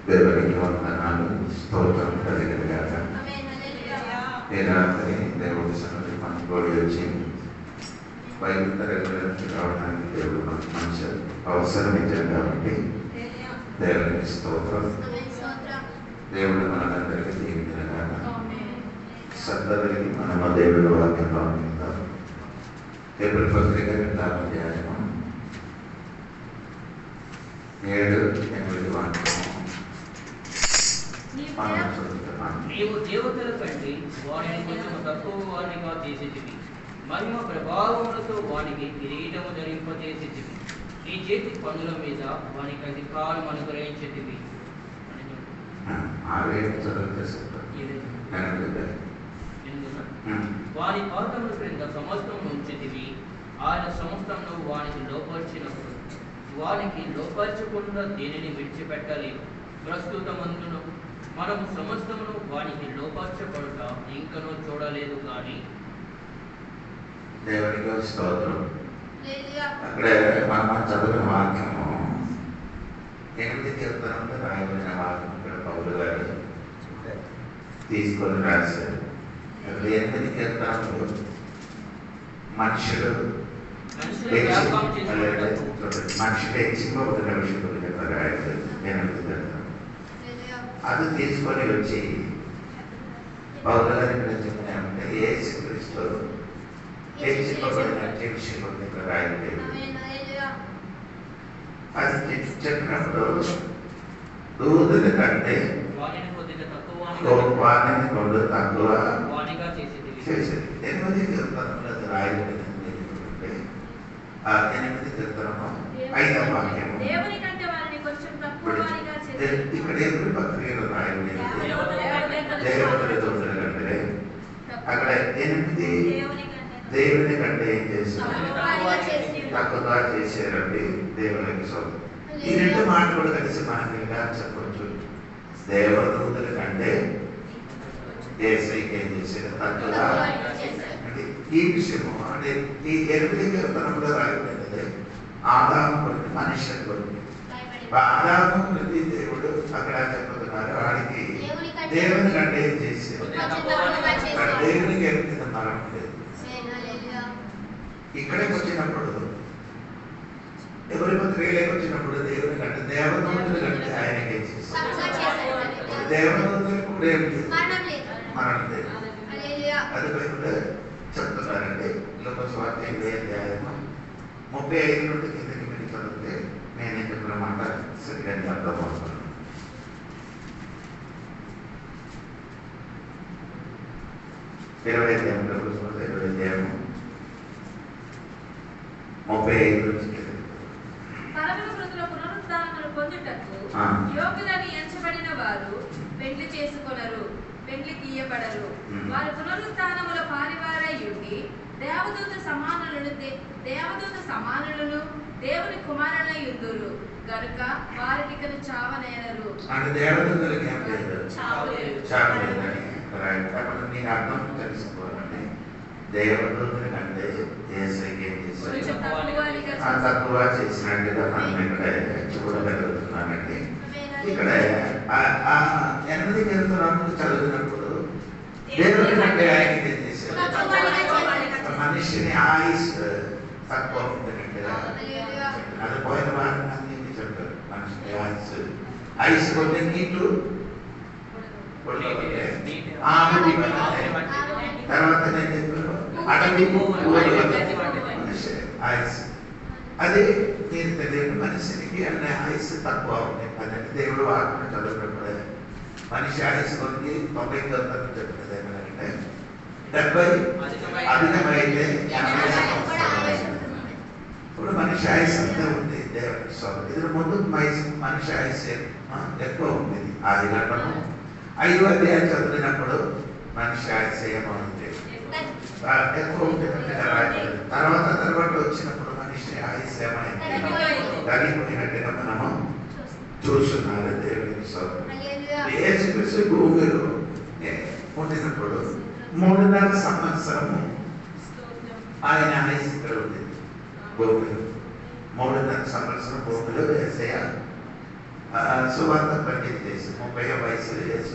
దేవునికి వందనాలు, స్తోత్రం కలిగినగాక. ఈ రాత్రి దేవుడి సన్నిధి మనకు కూడి వచ్చి బైబిల్ తరగతి రావడానికి దేవుడు మనకు మంచి అవసరం ఇచ్చాడు కాబట్టి దేవునికి స్తోత్రం. దేవుడు మనందరికీ దీవించినగాక. శ్రద్ధలకి మనము దేవుడి వాక్యంలో ఉంటాం. దేవుడి పత్రిక 2వ అధ్యాయము 7-8 వాక్యము మనం చదువుతున్నాం. నీవు దేవతల కంటే వాడిని కొంచెం తక్కువ వాడిగా చేసేటివి, మహిమ ప్రభావములతో వానికి కిరీటము ధరింపజేసేటివి, నీ చేతి పనుల మీద వానికి అధికారం అనుగ్రహించేటివి. వాని పాదముల క్రింద సమస్తం ఉంచేటివి, ఆయన సమస్తమును వానికి లోపరిచినప్పుడు వానికి లోపరచకుండా దేనిని విడిచిపెట్టలేదు. ప్రస్తుతమందును మనము సమస్తమును వానికి లోపరచబడుట ఇంకనూ చూడలేదు కానీ. దేవునికి స్తోత్రం. అక్కడే మనం చదివిన వాక్యము 8వ కీర్తనలో రాయబడిన వాక్యం ఇక్కడ పౌలు గారు తీసుకొని రాశారు. అక్కడ 8వ కీర్తనలో మనుషులు హెచ్చింపబడిన విషయం రాయలేదు. 8వ కీర్తన అది తీసుకొని వచ్చి పౌలు గారు ఇక్కడ చెప్పినామంటే యేసుక్రీస్తు హెచ్చింపబడిన విషయం ఇక్కడ రాయలేదు. అది చెప్పినప్పుడు దూదుల కంటే వాణిని కొద్ది తక్కువ చేసేది. 8వ కీర్తనలో రాయబడింది. 8వ కీర్తనము 5వ వాక్యము ఇక్కడ ఎవరి పత్రికలు రాయబడింది దేవతల దూతల కంటే. అక్కడ 8 దేవుని కంటే ఏం చేస్తారు? తక్కువగా చేశారండి. దేవునికి సొంతం. ఈ 2 మాటలు కూడా కలిసి మనం ఇలా చెప్పవచ్చు. దేవదూతల కంటే యేసయ్యకి ఏం చేశారు? తక్కువగా. అంటే ఈ విషయము అంటే ఈ 8వ కీర్తనలో రాయబడింది ఆదాము కొరకు, మనిషి కొరకు. ఆదాము ప్రతి దేవుడు అక్కడ చెప్పుతున్నారు వాడికి దేవుని కంటే ఏం చేశారు? దేవునికి ఎంత మరణం లేదు. ఇక్కడికి వచ్చినప్పుడు ఎవరి పత్రికలోకి వచ్చినప్పుడు దేవుని కంటే దేవదూతల కంటే ఆయనకి ఏం చేశారు? దేవదూతలకు కూడా ఏం లేదు, మరణం లేదు. అది బైబిల్ చెప్తున్నారండి. లోకస్ వార్త 8వ అధ్యాయము 35 నుండి కిందకి మీరు చదివితే నేనే చెప్పిన మాట సరిగ్గా అర్థమవుతున్నాను. ఇరవై అధ్యాయం 35 నుంచి యోగ్యులని ఎంచబడిన వారు పెండ్లి చేసుకొనరు, పెండ్లి తీయబడరు. వారు పునరుత్థానముల పారివారై ఉండి దేవదూత సమానులను దేవుని కుమారులై యుందురు గనుక వారికి చావనేరరు. అంటే దేవదూతలకి ఏం లేదు, చావలేదని. నేను అర్థం తెలుసుకోవాలండి. దేవదూతల కంటే యేసయ్యకి ఏం చేశారు? తక్కువ చేసినట్టుగా మనం ఇక్కడ చూడగలుగుతున్నామండి. ఇక్కడ 8వ కీర్తనను చదివినప్పుడు దేవుని కంటే ఆయనకి ఏం చేశారు? మనిషిని ఆయుష్ తక్కువ ఉంటుందంటే అది పోయిన వారిని అన్ని చెప్పారు. మనిషిని ఆయుష్ కొద్ది నీళ్లు తర్వాత నేను చెప్పాను అడవి మనిషి ఆయుష్. అది మీరు తెలియదు. మనిషికి అనే ఆయుష్ తక్కువ ఉంది. అదంటే దేవుడు వాటిని చదువుకున్నప్పుడే మనిషి ఆయుష్ కొద్ది 90 చెప్పినది ఏమంటే 70 అధికమైతే 80 సంవత్సరాలు. ఇప్పుడు మనిషి ఆయుష్ అంతా ఉంది దేవుని స్వామి. ఇది ముందు మనిషి ఆయుష్ ఎక్కువ ఉండేది. 10 గంటలు 5వ అధ్యాయం చదివినప్పుడు మనిషి ఆయుష్ ఏమవుతుంది ఎక్కువ ఉంటుంది. తర్వాత వచ్చినప్పుడు మనిషి ఆయుష్ ఏమైంది తగ్గిపోయినట్టుగా మనము చూస్తున్నారు. దేవుని స్వామి యేసుక్రీస్తు భూమిలో పుట్టినప్పుడు 3.5 సంవత్సరము ఆయన ఆయుష్ ఇక్కడ ఉంది భూమిలో. 3.5 సంవత్సరం భూమిలో యేసయ్య సువార్త ప్రకటన చేసి 30 వయసులో యేసు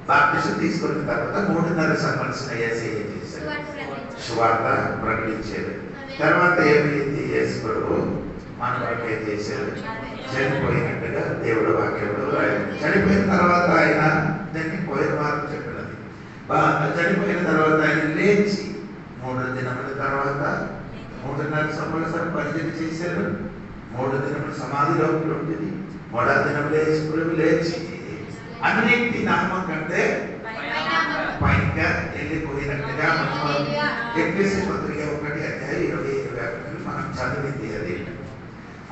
బాప్టిజం తీసుకున్న తర్వాత 3.5 సంవత్సరం యేసయ్య చేశారు, సువార్త ప్రకటించారు. తర్వాత ఏమైంది? యేసు ప్రభు మన వరకు ఏం చేశారు? చనిపోయినట్టుగా దేవుడు వాక్యంలో రాయాలి. చనిపోయిన తర్వాత ఆయన దాన్ని పోయిన వారం చెప్పినది. చనిపోయిన తర్వాత ఆయన లేచి 3 దినముల తర్వాత 3.5 సంవత్సరం పరిచయం చేశారు. 3 దినములు సమాధిలో ఉంటుంది. 3వ దినం యేసు ప్రభు లేచి అన్నింటి నామం కంటే పైగా వెళ్ళిపోయినట్టుగా మనం ఎఫెసీ పత్రిక 1:20-21 మనం చదివింది.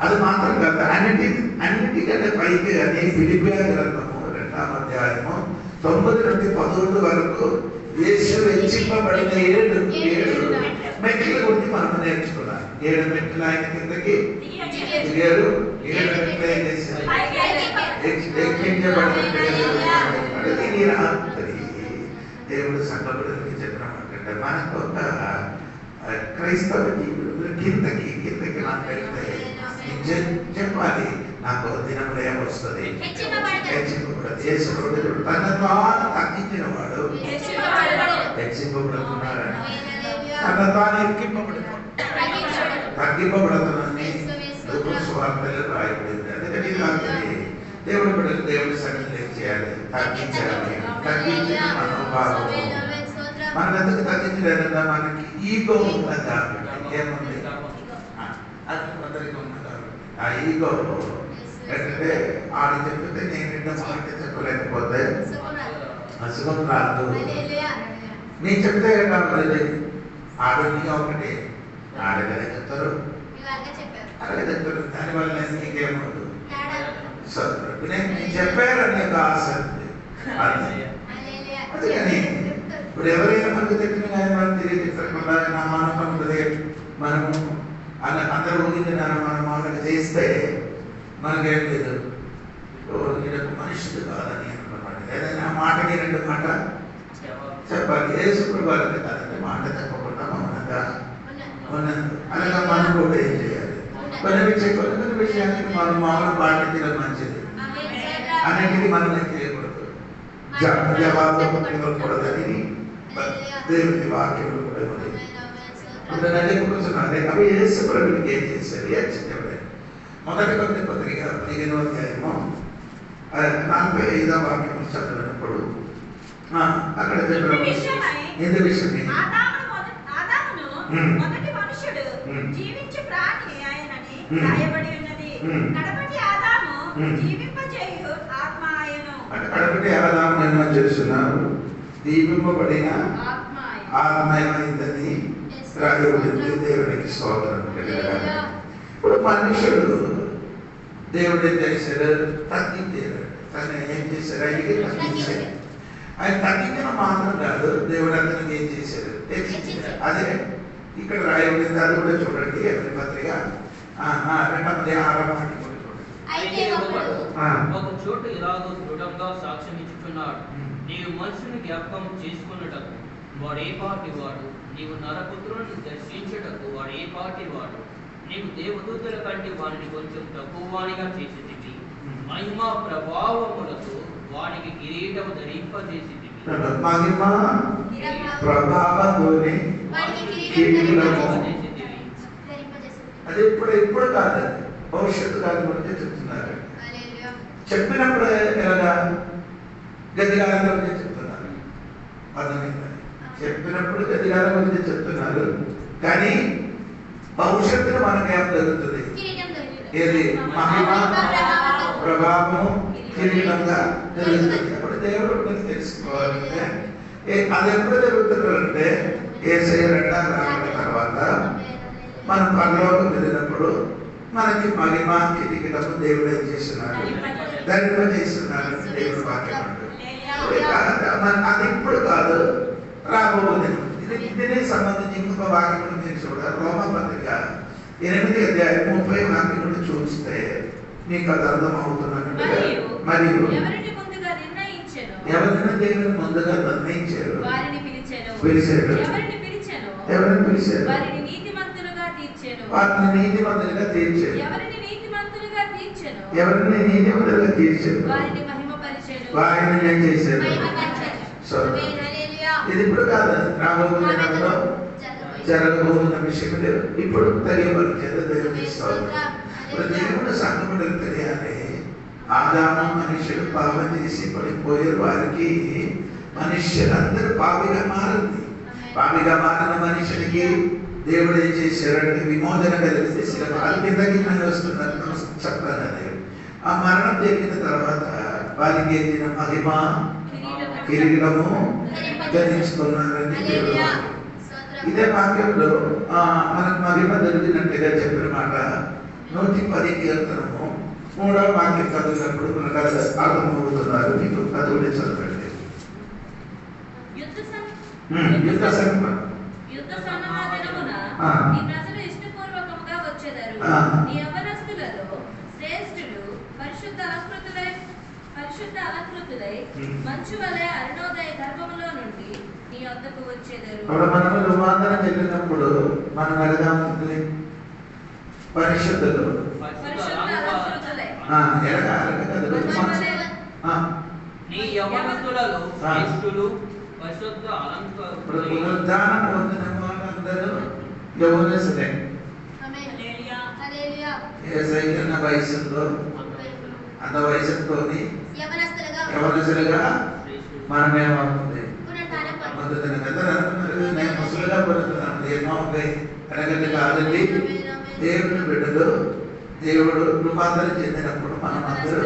అది మాత్రం కాదు, అన్నిటికంటే పైకి అని ఫిలిప్పియ గ్రంథము 2వ అధ్యాయము 9 నుండి 11 వరకు యేసు హెచ్చింపబడిన 7 మెట్లు గురించి మనం నేర్చుకున్నాం. 7 మెట్లు ఆయన కిందకి దిగారు, 7 మెట్లు ఆయన దేవుడు సంఘములకి చెప్పినమాట. మనకు ఒక క్రైస్తవ జీవులు కిందకి మనం వెళ్తే చెప్పాలి, నాకు దినంలో ఏమొస్తుంది? హెచ్చింపబడదు. తన తాను తగ్గించిన వాడు హెచ్చింపబడుతున్నారని, తన తాను తగ్గింపబడుతున్నారని స్వార్థలు రాయబడింది. అందుకని దేవుడు బిడ్డలు దేవుడి సన్నిధిలో చేయాలి, తగ్గించాలి. తగ్గించిన మనోభావం మనం ఎందుకు తగ్గించలేదన్నా మనకి ఈగో ఉన్నది కాబట్టి. ఏముంది? అందరికీ ఉన్నది కాబట్టి ఆ ఈగో ఏంటంటే ఆడు చెప్తే నేను మాట చెప్పలేకపోతే అసుఖం రాదు. నేను చెప్తే ఆరోగ్యం ఒకటి ఆడగలే చెప్తారు, అలాగే చెప్తారు. దానివల్ల నీకేమవుతుంది? నేను చెప్పారని ఒక ఆశ ఉంది. అందుకని ఇప్పుడు ఎవరైనా మనకు చెప్పిన కానీ మనం తిరిగి చెప్పకుండా నా మనం ఉంటుంది, మనము అందరూ ఊరికి మనం వాళ్ళకి చేస్తే మనకేం లేదు, వీళ్ళకు మనుషులు కాదని అనుకున్నమాట. ఏదైనా మాటకి 2 మాట చెప్పాలి. యేసుప్రభు వాళ్ళకి కాదంటే మాట చెప్పకుండా మౌనంగా ఉన్నందు. అలాగా మనం కూడా ఏం చేయాలి? కొన్ని విషయానికి మనం మామూలు పాటించడం మంచిది, అన్నింటినీ మనం చేయకూడదు, జవాబు ఇవ్వకూడదని దేవుని వాక్యంలో కూడా ఉంది. కూర్చున్నారే అవి యేసు ప్రభువుకి ఏం చేశారు? చెప్పలేదు. మొదటి పత్రిక 15వ అధ్యాయము 45వ వాక్యం చదివినప్పుడు అక్కడ చెప్పిన ఎందు విషయమే మొదటి మనుషుడు జీవించే ప్రాణి ఆయనని రాయబడి ఉన్నది. కడపటి ఆదాము జీవింపజేయు ఆత్మ ఆయను. కడపటి ఆదాము ఏమో చేస్తున్నారు? దీపింపబడిన ఆత్మయమైందని రాయబడింది. దేవునికి స్తోత్రం. ఇప్పుడు మనుషుడు దేవుడు ఏం చేశారు? తగ్గించారు. తను ఏం చేశారు? ఆయనకి తగ్గించారు. ఆయన తగ్గించడం మాత్రం కాదు, దేవుడు అతనికి ఏం చేశారు? అదే ఇక్కడ రాయబడింది. అది కూడా చూడండి. ఎవరి పత్రిక 2:6 కూడా చూడండి. ఒక చోటు ఇలాగో దృఢంగా సాక్ష్యం ఇచ్చుచున్నాడు, నీవు మనుషుని జ్ఞాపకం చేసుకున్నటకు వాడు ఏ పాటి వాడు, నీవు నరపుత్రుని దర్శించుటకు వాడు ఏ పాటి వాడు, నీవు దేవదూతల కంటే వాడిని కొంచెం తక్కువ వాడిగా చేసేది, మహిమ ప్రభావములతో వానికి కిరీటము ధరింపజేసేది. మహిమ ప్రభావంతోనే అది ఇప్పుడు కాదు, భవిష్యత్తు కాలం గురించి చెప్తున్నారు. చెప్పినప్పుడు ఎలాగా? గదిగాల గురించి చెప్తున్నారు. అర్థమైంది? చెప్పినప్పుడు గదిగాల గురించి చెప్తున్నారు, కానీ భవిష్యత్తులో మనకు ఏం జరుగుతుంది? ఏది? మహిమ ప్రభావము కిరీటంగా జరుగుతుంది. అప్పుడు దేవుడు తెలుసుకోవాలంటే అది ఎప్పుడు జరుగుతుందంటే యేసయ్య రెండవ రాకడ తర్వాత మనం పరలోకం వెళ్ళినప్పుడు మనకి మహిమ కిరీటము దేవుడు ఏం చేస్తున్నారు? ధరింపజేస్తున్నారు. దేవుడు వాక్యం అది ఇప్పుడు కాదు, రాబోతుంది. దీనికి సంబంధించి ఇంకొక వాక్యం మీరు చూడాలి. రోమపత్రిక 8:30 వాక్యం నుండి చూస్తే మీకు అది అర్థం అవుతున్నట్టు. మరియు ఎవరిని దేవుని ముందుగా నిర్ణయించారు? పిలిచాడు. ఎవరిని పిలిచారు? వారిని నీతిమంతులుగా తీర్చారు. ఎవరిని నీతిమంతులుగా తీర్చాడు, వారిని మహిమపరిచెను. వారిని నేను చేశాను. సో ఇది ఇప్పుడు కాదు, రాబోతున్న దినాల్లో జరగబోతున్న విషయములు ఇప్పుడు తెలియబడి చేత దేవుని స్తోత్రం. ఇప్పుడు దేవుడు సంఘములకు తెలియాలి. ఆదాము మనుషులు పాపం చేసి పడిపోయే వారికి మనుష్యులందరూ పాపిగా మారింది. పాపిగా మారిన మనుషులకి దేవుడు ఏం చేశారంటే విమోచన కలిగిస్తే వాళ్ళ కిందకి వస్తున్నారు చెప్తాను. ఆ మరణం జరిగిన తర్వాత వారికి ఎదిగిన మహిమ కిరీటము ధరించుకున్నారని ఇదే వాక్యంలో మనకు మహిమ దొరికినట్టుగా చెప్పిన మాట 110 కీర్తనము 3వ వాక్యం చదివినప్పుడు మనకు అర్థమవుతున్నారు. మీకు చదువుని చదవండి. యుద్ధ సన్నమ దినమున నీ ప్రజలు ఇష్టపూర్వకముగా వచ్చెదరు. నీ యవ్వనస్తులలో శ్రేష్ఠులు పరిశుద్ధ అలంకృతులై మంచు వలె అరుణోదయ గర్భములో నుండి నీ వద్దకు వచ్చెదరు. మనము రూపాంతరం చెందినప్పుడు మనం ఎలాగుంటుంది? పరిశుద్ధులు నీ యవ్వనస్తులలో శ్రేష్ఠులు పరిశుద్ధ అలంకృతులై. పునరుద్ధానం పొందిన వాళ్ళందరూ యవ్వనస్తులే. ఏసైన వయసులో అంత వయసుతో యవ్వనస్తులుగా మనమేమవుతుంది? నేను ముసలుగా పొందుతున్నాను ఏమో అనగంటే కాదండి. దేవుని బిడ్డలు దేవుడు రూపాంతరం చెందినప్పుడు మనం అందరూ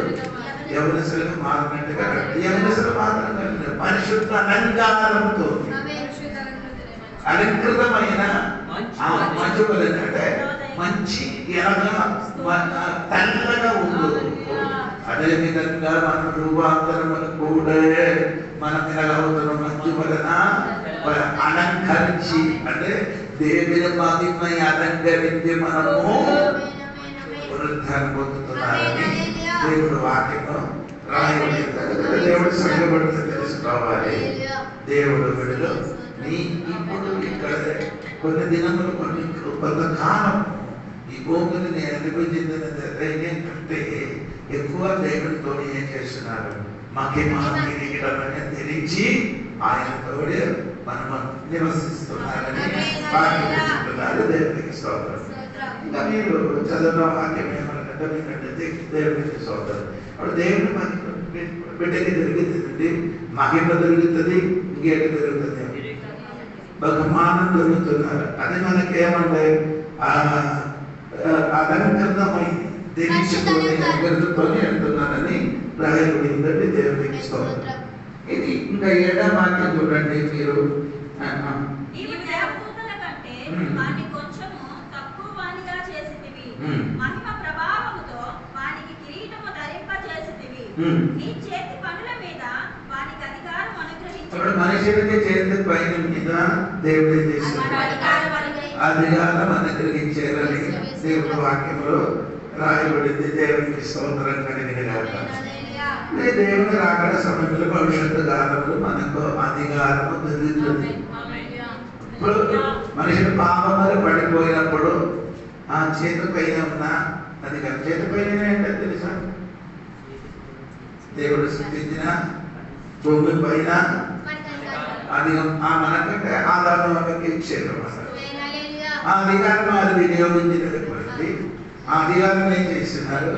యవ్వనస్తులుగా మారినట్టుగా యవ్వనస్తులు మాత్రం కలిగిన పరిశుద్ధ అలంకారంతో అలంకృతమైన మంచు అంటే మంచి ఎలాగా తెల్లగా ఉందో అదే విధంగా మన రూపాంతరములు కూడా మనం ఎలాగవుతున్న మంచు వలన అలంకరించి అంటే దేవుని మహిమై అలంకరించి మనము పునరుద్ధానం పొందుతున్నారని దేవుడు వాక్యము రాయబడి దేవుడు సంఘపడితే తెలుసుకోవాలి. దేవుడు విడుదల నీ ఇప్పుడు ఇక్కడ కొన్ని దినములు కొంతకాలం ఈ భూమిని నేను అనిపించింది ఏంటంటే ఎక్కువ దేవుడితో ఏం చేస్తున్నారు? మహిమ కిరీటమని ధరించి ఆయనతోడే మనము నివసిస్తున్నారని చెప్తున్నారు. దేవునికి స్తోత్రం. ఇంకా మీరు చదివిన వాక్యం ఏమనంటే మీకంటే దేవునికి స్తోత్రం. అప్పుడు దేవుని బిడ్డకి దొరుకుతుంది, మహిమ దొరుకుతుంది, ఇంకేటి దొరుకుతుంది? బహుమానం దొరుకుతున్నారు. అది మనకేమంటే అలంకృతమై ధరించుకొని వెళ్తున్నారని రాయబడిందండి. దేవునికి స్తోత్రం. ఇది ఇంకా 7వ వాక్యం చూడండి మీరు. నీవు దేవదూతల కంటే వాని కొంచెము తక్కువ వానిగా చేసితివి. మహిమ ప్రభావముతో వానికి కిరీటము ధరింపజేసితివి. నీ చేతి పనుల మీద వానికి అధికారం అనుగ్రహించావు. మనుషులకి చేతి పైన మీద దేవుడే చేశాడు, అధికారం అనుగ్రహించారని దేవుడి వాక్యంలో రాయబడింది. దేవునికి స్తోత్రం కలిగినగాక. దేవుని రాకడ సమయంలో భవిష్యత్తు కాలంలో మనకు అధికారము దొరుకుతుంది. ఇప్పుడు మనుషులు పాపంలో పడిపోయినప్పుడు ఆ చేతి పైన ఉన్న అధికారం, చేతి పైన ఏంటో తెలుసా? దేవుడు సృష్టించిన భూమి పైన అది మనకంటే ఆధారం ఇచ్చేది. ఆ అధికారం అది వినియోగించలేకపోయింది. ఆ అధికారం ఏం చేస్తున్నారు?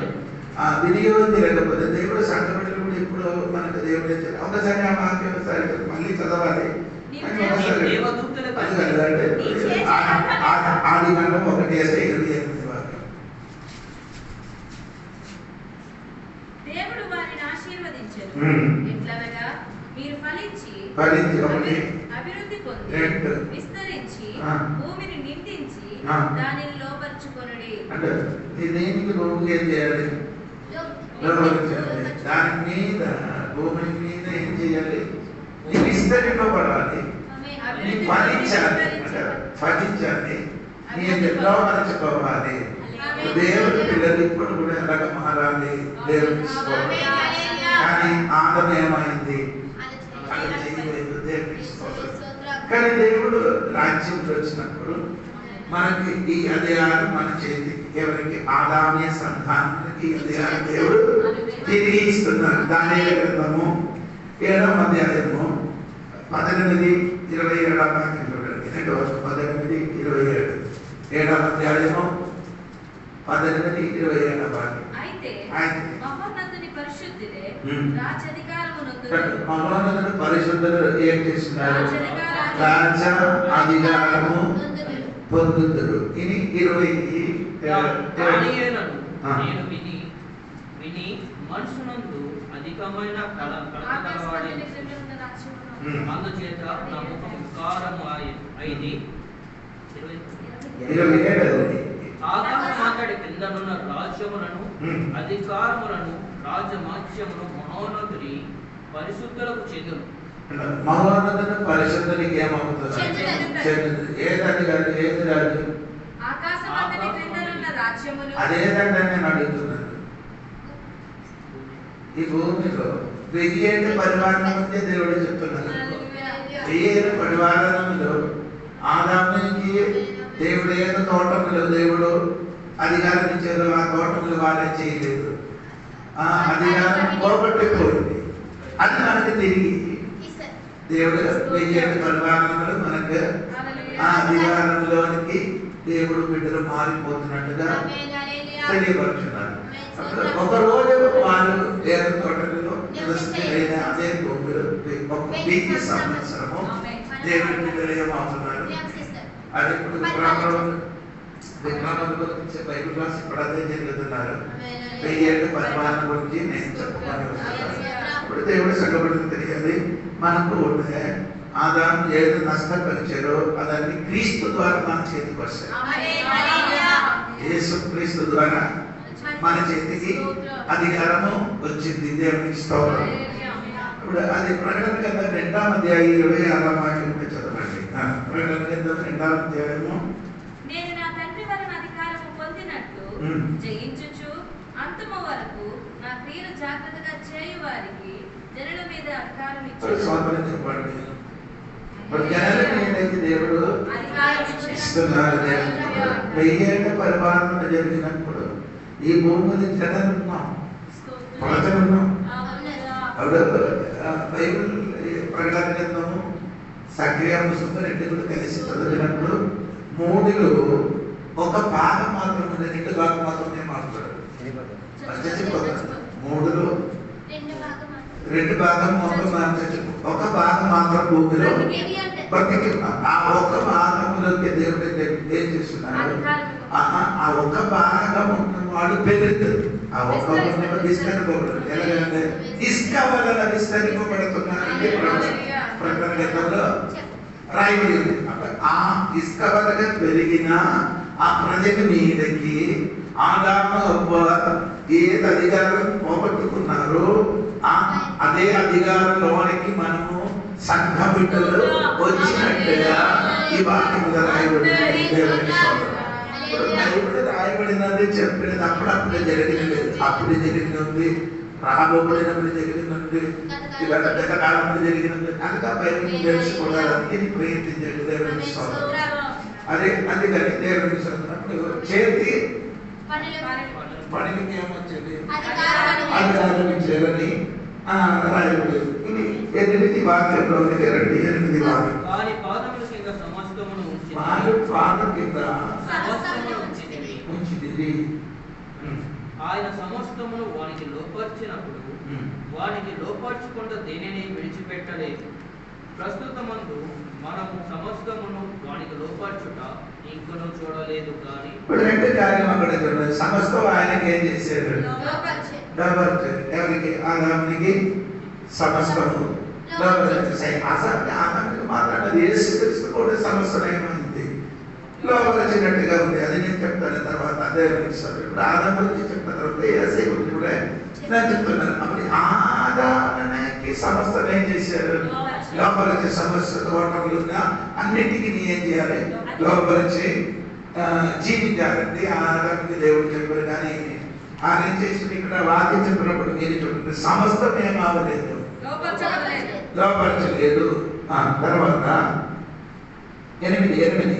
ఆ వినియోగించలేకపోతే దేవుడు సంఘటనలు కూడా ఇప్పుడు మనకు దేవుడు ఒకసారి ఆ వాక్యం మళ్ళీ చదవాలి. ఆది గంటం 1:28 వాక్యం. దేవుడు వారిని ఆశీర్వదించెను. ఎట్లనగా మీరు ఫలించి అభివృద్ధి పొంది విస్తరించి భూమిని నిండించి దానిని లోపరుచుకొనుడి. అంటే దీనికి భూమికి ఏం చేయాలి? దాని మీద భూమి మీద ఏం చేయాలి? విస్తరింపబడాలి, ఫలించాలి. ఫలించాలి, నేను లోపరచుకోవాలి. దేవుడి పిల్లలు ఇప్పుడు కూడా ఎలాగ మారాలి? దేవుడి కానీ ఆదం ఏమైంది? కానీ దేవుడు రాజ్యంలో వచ్చినప్పుడు మనకి ఈ అధికారం మన చేతికి, ఎవరికి? ఆదామ్య సంతానానికి అధికారం దేవుడు తిరిగి ఇస్తున్నారు. దానియేలు గ్రంథము 7వ అధ్యాయము 18-27 వాక్యం చూడండి. 18-27 7వ అధ్యాయము 18-27 వాక్యం. అయితే మహోన్నతుని పరిశుద్ధులే రాజ్యాధికారమునందు మహోన్నతుడు పరిశుద్ధులు ఏం చేస్తున్నారు? రాజ అధికారము పొందుతురు. ఇది 20 నేను విని మనసునందు అధికమైన కలవాడి అందుచేత నా ముఖం వికారము అయింది. 27 ఆకాశం మాట్లాడి కిందనున్న రాజ్యములను అధికారములను రాజమాజ్యమును మహోన్నతుని పరిశుద్ధులకు చెందును. మహోన్నతుడు పరిశుద్ధునికి ఏమవుతుంది? ఏది కాదు, ఏది రాజు? అదేదంటే నేను అడుగుతున్నాను. ఈ భూమిలో 1000 పరివారం ఉంటే దేవుడు చెప్తున్నాడు. 1000 పరివారంలో ఆదామునికి దేవుడు ఏదో తోటములు దేవుడు అధికారం ఇచ్చారు. ఆ తోటములు వారే చేయలేదు. ఆ అధికారం పోగొట్టుకోండి. అది మనకి తిరిగి దేవుడు 1000 పరివారంలో మనకు ఆ అధికారంలోనికి దేవుడు బిడ్డలు మారిపోతున్నట్టుగా తెలియపరుచున్నారు. ఒక రోజు వారు వేరే తోటలలో నివసించలేని అదే భూములు ఒక 1000 సంవత్సరము దేవుడి బిడ్డలు ఏమవుతున్నారు? అది ఇప్పుడు విగ్రహాల గురించి బైబిల్ రాసి ఇప్పుడు అదే జరుగుతున్నారు. 1000 పరిమాణం గురించి నేను చెప్పుకొని వస్తున్నాను. ఇప్పుడు దేవుడు సంగబడి తెలియాలి. మనకు ఉంటే ఆదాము ఏది నష్టపరిచారో అదాన్ని క్రీస్తు ద్వారా మన చేతికి వస్తాయి. యేసు క్రీస్తు ద్వారా మన చేతికి అధికారము వచ్చింది. దేవునికి స్తోత్రం. ఇప్పుడు అది ప్రకటన గ్రంథం 2వ అధ్యాయం 26వ వాక్యం చదవండి. ప్రకటన గ్రంథం 2వ అధ్యాయము. నేను నా తండ్రి వలన అధికారము పొందినట్లు జయించుచు అంతము వరకు నా క్రియలు జాగ్రత్తగా చేయు వారికి జనుల మీద అధికారం చెప్పండి. దేవుడు ఇస్తున్నారు. 1000 పరిపాలన జరిగినప్పుడు ఈ భూమిని జనాలు ఉన్నాం, ప్రజలు ఉన్నాం. బైబిల్ ప్రకటన గ్రంథము సక్రియ పుస్తకం 2 కలిసి చదివినప్పుడు 3లో ఒక భాగం మాత్రమే, 2 భాగం మాత్రమే మాట్లాడారు. 3లో 2 భాగం ఒక భాగం మాత్రం భూమిలో బతికి ఆ ఒక భాగంలోకి దేవుడు ఏం చేస్తున్నారు? ఆ ఒక భాగం ఉన్నవాడు పెరుగుతారు. ఆ ఒక్క భాగంలో విస్తరింపబడరు. ఎలాగంటే ఇసుక వలన విస్తరింపబడుతున్నారంటే ప్రకటన గ్రంథంలో రాయబడి ఉంది. ఆ ఇసుక వలన పెరిగిన ఆ ప్రజల మీదకి ఆదాము హవ్వ ఏది అధికారం పోగొట్టుకున్నారో అదే అధికారంలోనికి మనము సంఘ బిడ్డలు వచ్చినట్టుగా ఈ వాక్యం రాయబడినది చెప్పినది అప్పుడప్పుడే జరిగినది, అప్పుడు జరిగినది, రాబోబడినప్పుడు జరిగినది, ఇవాళ కాలంలో జరిగినది. కనుక బైబిల్ తెలుసుకోవడానికి ప్రయత్నించండి. దేవుని అదే అందుకని దేవుని చదువుతున్నప్పుడు చేతి పనికి ఏమొచ్చింది? అధికారం ఇచ్చారని రాయబడి. ఇది 8 వాక్యంలో 8 వాక్యం. వారి పాదముల కింద సమస్తమును ఉంచితివి. ఆయన సమస్తమును వానికి లోపర్చినప్పుడు వానికి లోపర్చుకుంటూ దేనిని విడిచిపెట్టలేదు. ప్రస్తుతమందు మనము సమస్తమును వానికి లోపర్చుట ఇంకను చూడలేదు. కానీ రెండు కార్యం అక్కడ చూడండి. సమస్తం ఆయనకి ఏం చేశారు? ఎవరికి? ఆదామునికి సమస్తము ఆదామునికి మాట్లాడదు. యేసుక్రీస్తు కూడా సమస్తం ఏమైంది? లోపరిచినట్టుగా ఉంది. అది నేను చెప్తాను తర్వాత. అదే ఇప్పుడు ఆదాము గురించి చెప్పిన తర్వాత యేసే గురించి కూడా నేను చెప్తున్నాను. అప్పుడు ఆదామునికి సమస్తం ఏం చేశారు? లోపలికి సమస్య తోటలుగా అన్నిటికీ నీ ఏం చేయాలి? లోపలికి జీవించాలండి. ఆదామునికి దేవుడు చెప్పారు. కానీ ఆయన చేసి ఇక్కడ వాక్యం చెప్పినప్పుడు మీరు చూడండి, సమస్తం ఏమవలేదు, లోపరచలేదు. తర్వాత 8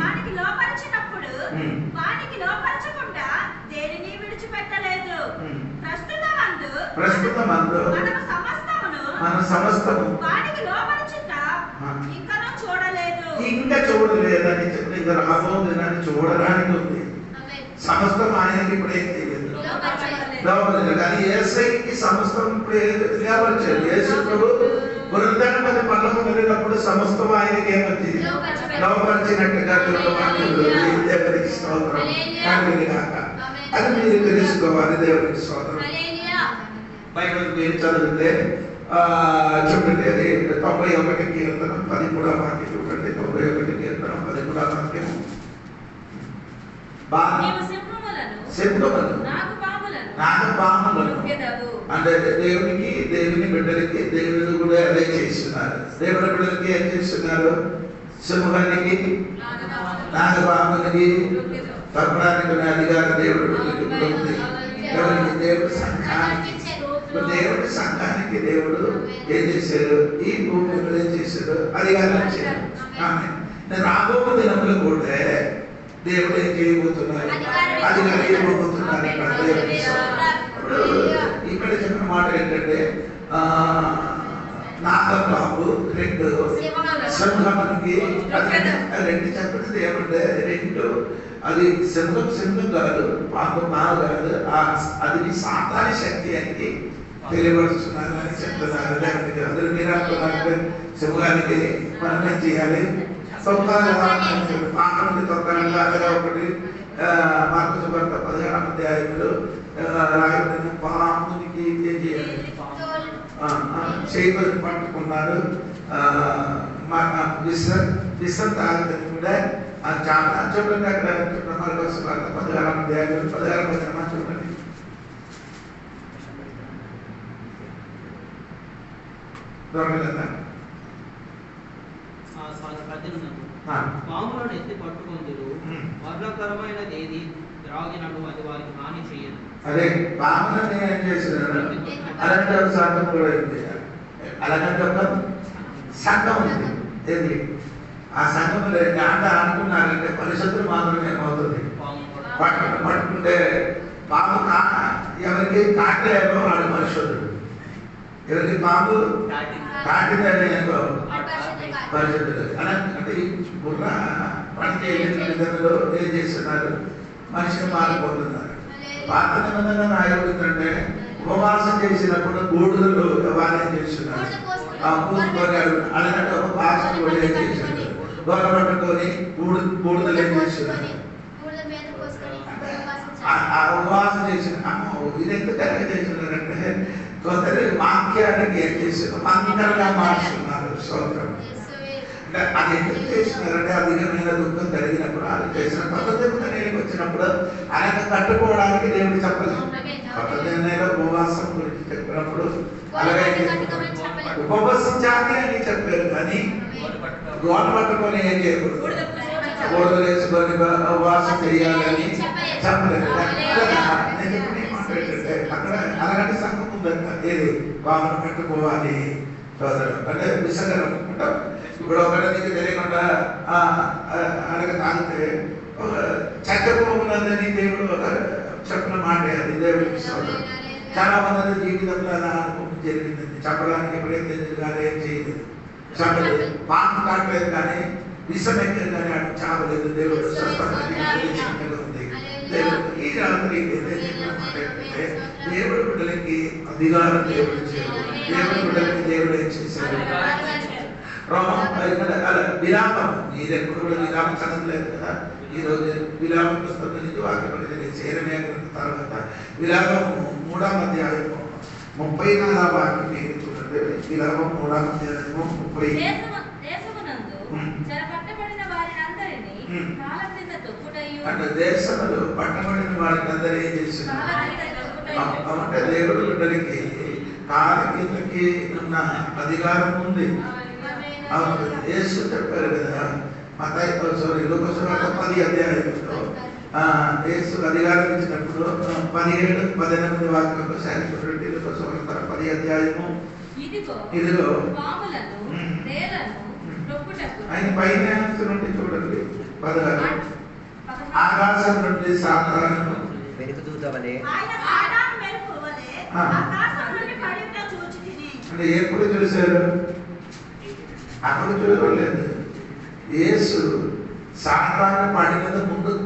వానికి లోపరిచినప్పుడు వానికి లోపరచకుండా దేనిని విడిచిపెట్టలేదు. ప్రస్తుతమందు మన సమస్తము వానికి లోపరిచుట ఇంకా చూడలేదని చెప్పి ఇంకా రాబోతుందని చూడడానికి ఉంది. సమస్తం ఆయనకి ఇప్పుడు ఏం తెలియదు, లోపలించదు. కానీ యేసయ్యకి సమస్తం ఇప్పుడు లోపలించాడు. యేసు ప్రభు బృందాన్ని పల్లము వెళ్ళినప్పుడు సమస్తం ఆయనకి ఏమొచ్చింది, లోపలించినట్టుగా దేవునికి స్తోత్రం కలుగును గాక. అది మీరు తెలుసుకోవాలి. దేవునికి స్తోత్రం. బైబిల్ మీరు చదివితే చూడండి, అది 91 కీర్తనం 13వ వాక్యం చూడండి. 91 కీర్తనం 13వ వాక్యం. నాగపాములను అంటే దేవుని బిడ్డలకి దేవుని కూడా అదే చేస్తున్నారు. దేవుని బిడ్డలకి ఏం చేస్తున్నారు? సింహానికి, నాగపాములకి తప్పడానికి అధికారం దేవుడి బిడ్డలకి ఉంది. దేవుడి సంఘానికి దేవుడు ఏం చేశాడు? ఈ భూమి మీద ఏం చేశాడు? అధికారం ఇచ్చాడు. రాబోయే దినములు కూడా దేవుడు ఏం చేయబోతున్నారు? అధికారం ఇవ్వబోతున్నారు. ఇక్కడ చెప్పిన మాట ఏంటంటే నాగపాము 2 సింహానికి రెండు చెప్పినది ఏమంటే 2 అది సింహం కాదు, పాపం కాదు, అది సాతాని శక్తి అని తెలియపరుస్తున్నారు అని చెప్తున్నారు. లేకపోతే అందరూ మీరు అంటున్నారు సింహానికి మనం ఏం చేయాలి? తొక్కాలి, పాపం తొక్కాలి. అలాగా ఒకటి మార్కు సువార్త 16వ అధ్యాయంలో రాయబడిన పామునికి ఏం చేయాలి? చేతులు పట్టుకున్నారు. విశ్రం తాగదని కూడా చాలా చూడండి. అక్కడ మార్కు సువార్త 16వ అధ్యాయంలో 16వ వచనం చూడండి. దొరకలేదా? పాములను ఎత్తి పట్టుకొందురు, వర్ణకరమైనది ఏది త్రాగినను అది వారికి హాని చేయదు. అదే పాములని ఏం చేస్తున్నారు? అలాంటి ఒక సంఘం కూడా ఉంది. అలాంటి ఒక సంఘం ఉంది. ఏది ఆ సంఘంలో అంట అనుకున్నారంటే పరిశుద్ధులు మాత్రమే ఏమవుతుంది? పట్టుకుంటే పాము ఎవరికి కాటలేదో వాడు పరిశుద్ధుడు. ఎవరికి పాము కాటిదని పరిశుద్ధుడు. అలా అంటే బుర్ర పని విధంలో ఏం చేస్తున్నారు? మనిషిని మారిపోతున్నారు. పాత నిబంధన రాయబడుతుంటే ఉపవాసం చేసినప్పుడు గూడుదలు వారేం చేస్తున్నారు? పూసుకొని అలాంటి ఒక భాష కూడా ఏం చేస్తున్నారు? గొడవట్టుకొని గూడుదలు ఏం చేస్తున్నారు? ఆ ఉపవాసం చేసిన ఇది ఎందుకు చేస్తున్నారంటే కొందరు వాక్యానికి ఏం చేస్తున్నారు? మంత్రంగా మార్చుతున్నారు. స్తోత్రం. అంటే అది ఎందుకు చేస్తున్నారంటే అధికమైన దుఃఖం కలిగినప్పుడు అది చేసిన కొత్త దేవునికి వచ్చినప్పుడు ఆయన కట్టుకోవడానికి దేవుడు చెప్పలేదు. కొత్త దేవునిలో ఉపవాసం గురించి చెప్పినప్పుడు అలాగే ఉపవసించాలి అని చెప్పారు. కానీ గోడ పట్టుకొని ఏం చేయకూడదు, గోడలు వేసుకొని ఉపవాసం చేయాలని చెప్పలేదు. అక్కడ అలాంటి సంఘం ఉందంట. ఏది వామన పెట్టుకోవాలి అంటే విసర్జన అనుకుంటాం. ఇప్పుడు ఒకటి నీకు తెలియకుండా అలాగే తాగితే చక్కపోకున్నదని దేవుడు చెప్పిన మాట అది. దేవుడికి చాలా మంది జీవితంలో అలా అనుకుంటూ జరిగిందండి. చెప్పడానికి ఎప్పుడేం తెలియదు కానీ ఏం చేయలేదు, చెప్పలేదు. పాము కాటలేదు కానీ విషం ఎక్కలేదు కానీ అటు చావలేదు. దేవుడు ఉంది. ఈ రాత్రి దేవుడు బిడ్డలకి అధికారం దేవుడు ఇచ్చాడు. దేవుడు బిడ్డలకి దేవుడు ఏం చేశాడు? విరామం. మీరు ఎప్పుడు కూడా విరామం చదవలేదు కదా. ఈరోజు విరామం పుస్తకం నుంచి వాక్యం చేరమే తర్వాత విరామము 3వ అధ్యాయము 34వ వాక్యం మీరు చూడండి. విరామం 3వ అధ్యాయము 30. అంటే దేశంలో పట్టబడిన వారికి అందరూ ఏం చేస్తున్నారు అంటే దేవుడు బిడ్డలకి కాలి కిందకి ఉన్న అధికారం ఉంది. యేసు చెప్పారు కదా మత్తయి లూకా సువార్త 10వ అధ్యాయంలో యేసు అధికారం ఇచ్చినప్పుడు 17-18 వాక్యంలో చూడండి. లూకా సువార్త 10వ అధ్యాయము. ఇదిగో ఆయన పైన నుండి చూడండి 16 ఆకాశం నుండి సాతాను వెనుకదూతవలే అంటే ఎప్పుడు చూశారు? అప్పుడు చూడలేదు. యేసు సాతాను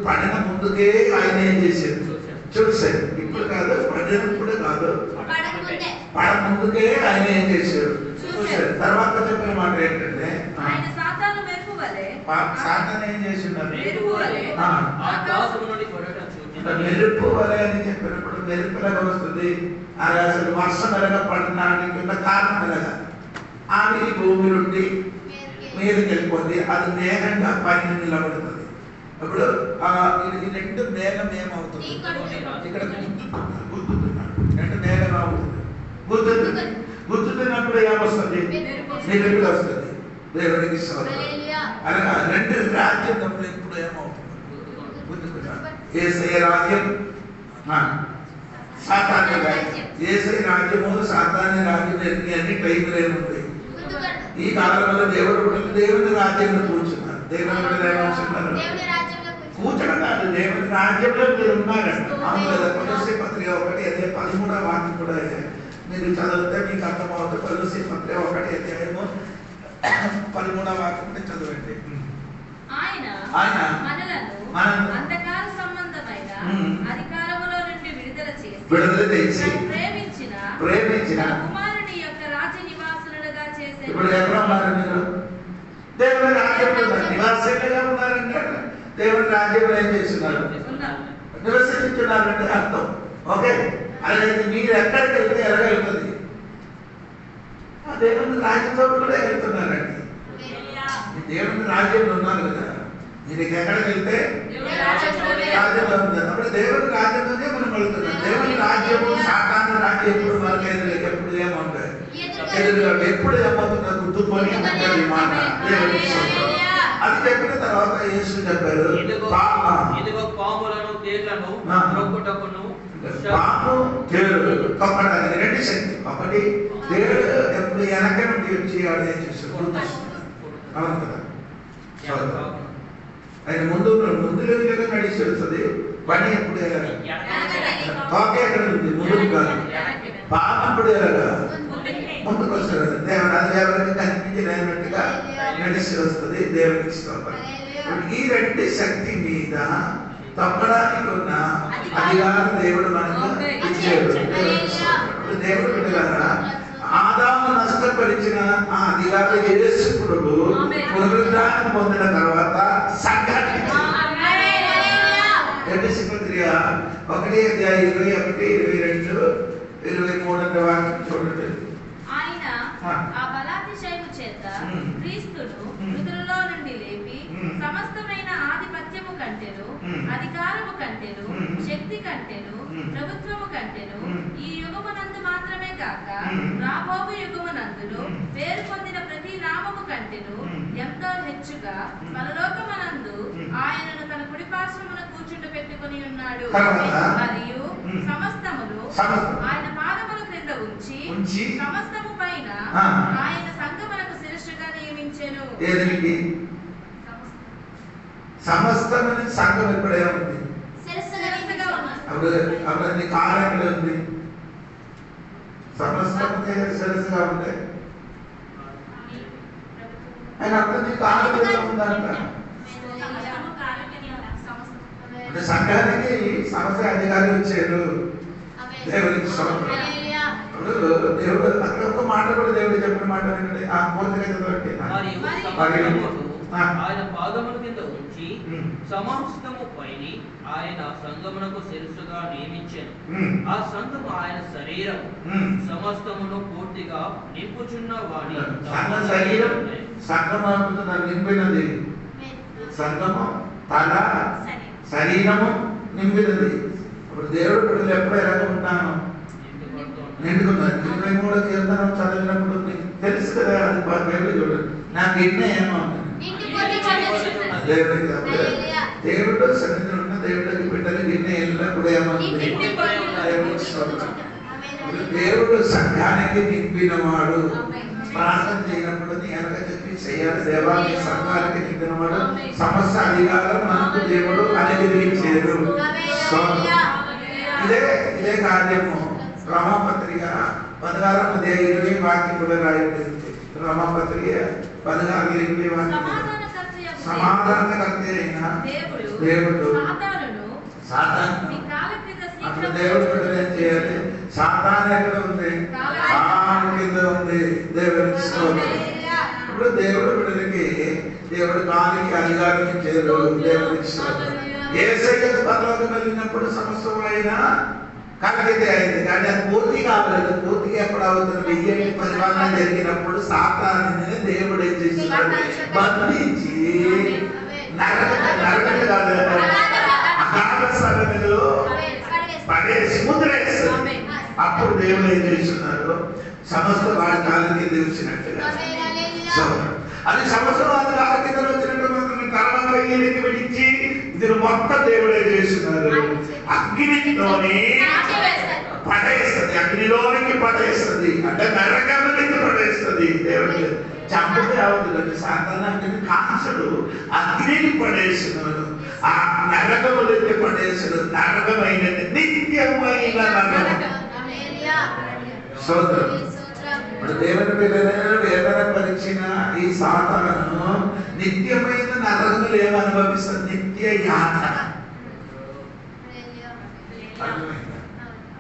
పడిన ముందుకే ఆయన ఏం చేశారు? చూశారు. ఇప్పుడు కాదు, పడినప్పుడు కాదు, పడ ముందుకే ఆయన ఏం చేశారు? చూశారు. తర్వాత చెప్పిన మాట ఏంటంటే సాతాను ఏం చేసిండారు? మెరుపు వలె అని చెప్పినప్పుడు మెరుపులాగా వస్తుంది. అది అసలు వర్షం ఎలాగా పడడానికి ఉన్న కారణం ఎలాగా? ఆమె భూమి నుండి మీదకి వెళ్ళిపోతుంది. అది మేఘంగా పైన నిలబడుతుంది. ఇప్పుడు ఈ రెండు మేఘం ఏమవుతుంది? ఇక్కడ గుర్తుతున్నాడు. రెండు మేఘం అవుతుంది. గుర్తుతున్నప్పుడు ఏమొస్తుంది? మెరుపులు వస్తుంది. దేవుడికి అనగా రెండు రాజ్యం తప్పుడు ఎప్పుడు ఏమవుతుంది? యేసయ్య రాజ్యం, సాతాను రాజ్యం. యేసయ్య రాజ్యము సాతాను రాజ్యం అన్ని టైంలో ఏముంది? ఈ కాలంలో దేవుని రాజ్యంలో కూర్చున్నారు. కూర్చడం కాదు, దేవుని రాజ్యంలో మీరు ఉన్నారంట. అవును కదా? కొలొస్సీ పత్రిక 1 అదే 13వ వాక్యం కూడా మీరు చదివితే మీకు అర్థమవుతుంది. కొలొస్సీ పత్రిక 1 అధ్యాయము 13వ వాక్యం చదవండి. ఆయన మనలను అంధకార సంబంధమైన అధికారములో నుండి విడుదల చేసి ప్రేమించిన కుమారుని యొక్క రాజ్య నివాసులుగా చేసే. ఇప్పుడు ఎక్కడ ఉన్నారు మీరు? దేవుని రాజ్యంలో నివాసులుగా ఉన్నారంటే దేవుని రాజ్యంలో ఏం చేస్తున్నారు? నివసించున్నారంటే అర్థం. ఓకే, అలాగే మీరు ఎక్కడికి వెళ్తే ఎలాగెళ్తుంది? దేవుని రాజ్యంలో కూడా వెళ్తున్నారండి. దేవుని రాజ్యంలో ఉన్నారు కదా. మీరు ఎక్కడికి వెళ్తే రాజ్యంలో ఉంటారు. అప్పుడు దేవుని రాజ్యంలోనే మనం వెళ్తున్నాం. దేవుని రాజ్యము సాతాను రాజ్యం ఎప్పుడు మనలేదు. ఎప్పుడు ఏమంటారు? ఎప్పుడు ఏమవుతుందో గుర్తుకొని ఉంటుంది మాట. అది చెప్పిన తర్వాత యేసు చెప్పారు, పాములను తేళ్లను రొక్కుటకును పాము తేలు తొక్కడానికి రెండు శక్తి. ఒకటి తేలు ఎప్పుడు వెనక నుండి వచ్చి ఆడ ఏం చేస్తారు? అవును కదా. ఆయన ముందు నడిచి వస్తుంది. పని ఎప్పుడు తోక ఎక్కడ ఉంది? ముందుకు కాదు. పాము అప్పుడు ఎలాగా ముందుకు వస్తారు. దేవుడు అది ఎవరికి కనిపించలేనట్టుగా నడిచి వస్తుంది. దేవునికి స్తోత్రం. ఈ రెండు శక్తి మీద తప్పడానికి ఉన్న అధికారం దేవుడు మనకు ఇచ్చాడు. దేవుడు బిడ్డలారా, ఆదాము నష్టపరిచిన ఆ అధికారం యేసు ప్రభు పునరుద్ధానం పొందిన తర్వాత సంఘానికి 1:21-22 వాక్యం చూడండి. ఆయన ఆ బలాతిశయము చేత క్రీస్తును మృతులలో నుండి లేపి సమస్తమైన ఆధిపత్యము కంటెను, అధికారము కంటెను, శక్తి కంటెను, ప్రభుత్వము కంటెను ఈ యుగమునందు మాత్రమే కాక రాబోవు యుగమునందును పేరు పొందిన ప్రతి నామము కంటెను ఎంతో హెచ్చుగా పరలోకమునందు ఆయనను తన కుడి పార్శ్వమున కూర్చుండ పెట్టుకొని ఉన్నాడు. మరియు సమస్తమును ఆయన పాదముల క్రింద ఉంచి సమస్తము పైన ఆయన సంఘమునకు శిరస్సుగా నియమించెను. సమస్తమని సంఘం ఎప్పుడే ఉంది? అప్పుడు నీ కార్యంలో ఉంది. సమస్తమే శిరస్సుగా ఉంటాయి. ఆయన అప్పుడు నీ కార్యంలో ఉందంట. అంటే సంఘానికి సమస్య అధికారం ఇచ్చారు. దేవునికి దేవుడు అక్కడ ఒక్క మాట కూడా దేవుడు చెప్పిన మాట ఏంటంటే ఆ పూర్తిగా చదవండి. ఆయన పాదముల కింద ఉంచి సమస్తము పైని ఆయన సంఘమునకు శిరస్సుగా నియమించాను. ఆ సంఘము ఆయన శరీరం సమస్తమును పూర్తిగా నింపుచున్న వాడి శరీరం. సంఘము నింపినది. సంఘము తల శరీరము నింపినది. ఇప్పుడు దేవుడు బిడ్డలు ఎప్పుడు ఎలా ఉంటాను? నిండుకున్నారు. 23వ కీర్తనం చదివినప్పుడు మీకు తెలుసు కదా, అది బైబిల్ చూడండి. నాకు ఎన్నో ఏమో దేవుడు సన్నిధిలో ఉన్న దేవుడికి బిడ్డలు గిన్నె ఎల్లప్పుడు ఏమవుతుంది? దేవుడు సంఘానికి నింపినవాడు. ప్రార్థన చేయనప్పుడు ఎనక చెప్పి చేయాలి. దేవాలయ సంఘానికి చెందినవాడు సమస్త అధికారం మనకు దేవుడు అనుగ్రహించారు. ఇదే కార్యము రోమాపత్రిక 16:20 వాక్యములు రాయబడింది. రోమాపత్రిక 16:20 వాక్యం. సమాధానకర్త అయిన దేవుడు సాతాను అప్పుడు దేవుడు ఏం చేయాలి? సాతాను ఎక్కడ ఉంది? పాము కింద ఉంది. దేవుడికి స్తోత్రం. ఇప్పుడు దేవుడు బిడ్డలకి దేవుడు కాలికి అధికారం ఇచ్చారు. దేవుడికి స్తోత్రం. యేసయ్య పరలోకం వెళ్ళినప్పుడు సమస్తమైన కలిగితే అయింది, కానీ అది పూర్తి కావలేదు. పూర్తిగా ఎప్పుడు అవుతుంది? 1000 పరిపాలన జరిగినప్పుడు సాతానుని దేవుడు ఏం చేస్తున్నాడు? బంధించి నరకలు కాదు అగాధ సరళిలో పడేసి ముద్రేస్తారు. అప్పుడు దేవుడు ఏం చేస్తున్నారు? సమస్త వాడి కాళ్ళ కింద వచ్చినట్టుగా అది సమస్త వాడి కాళ్ళ కింద వచ్చినట్టు మాత్రం తర్వాత ఈయనకి విడిచి ఇది మొత్తం దేవుడు ఏం చేస్తున్నారు? అగ్నిలోని పడేస్తుంది. అగ్నిలోనికి పడేస్తుంది అంటే నరకంలోకి పడేస్తుంది. దేవుడికి చంపితే అవుతుంది. సాధారణంగా కాంసడు అగ్నిని పడేసినాడు. ఆ నరకములకి పడేసాడు. నరకమైన నిత్యమైన నరకం. స్తోత్రం. ఇప్పుడు దేవుని పిల్లలను వేదన పరిచిన ఈ సాతాను నిత్యమైన నరకములు ఏమనుభవిస్తుంది? నిత్య యాతన.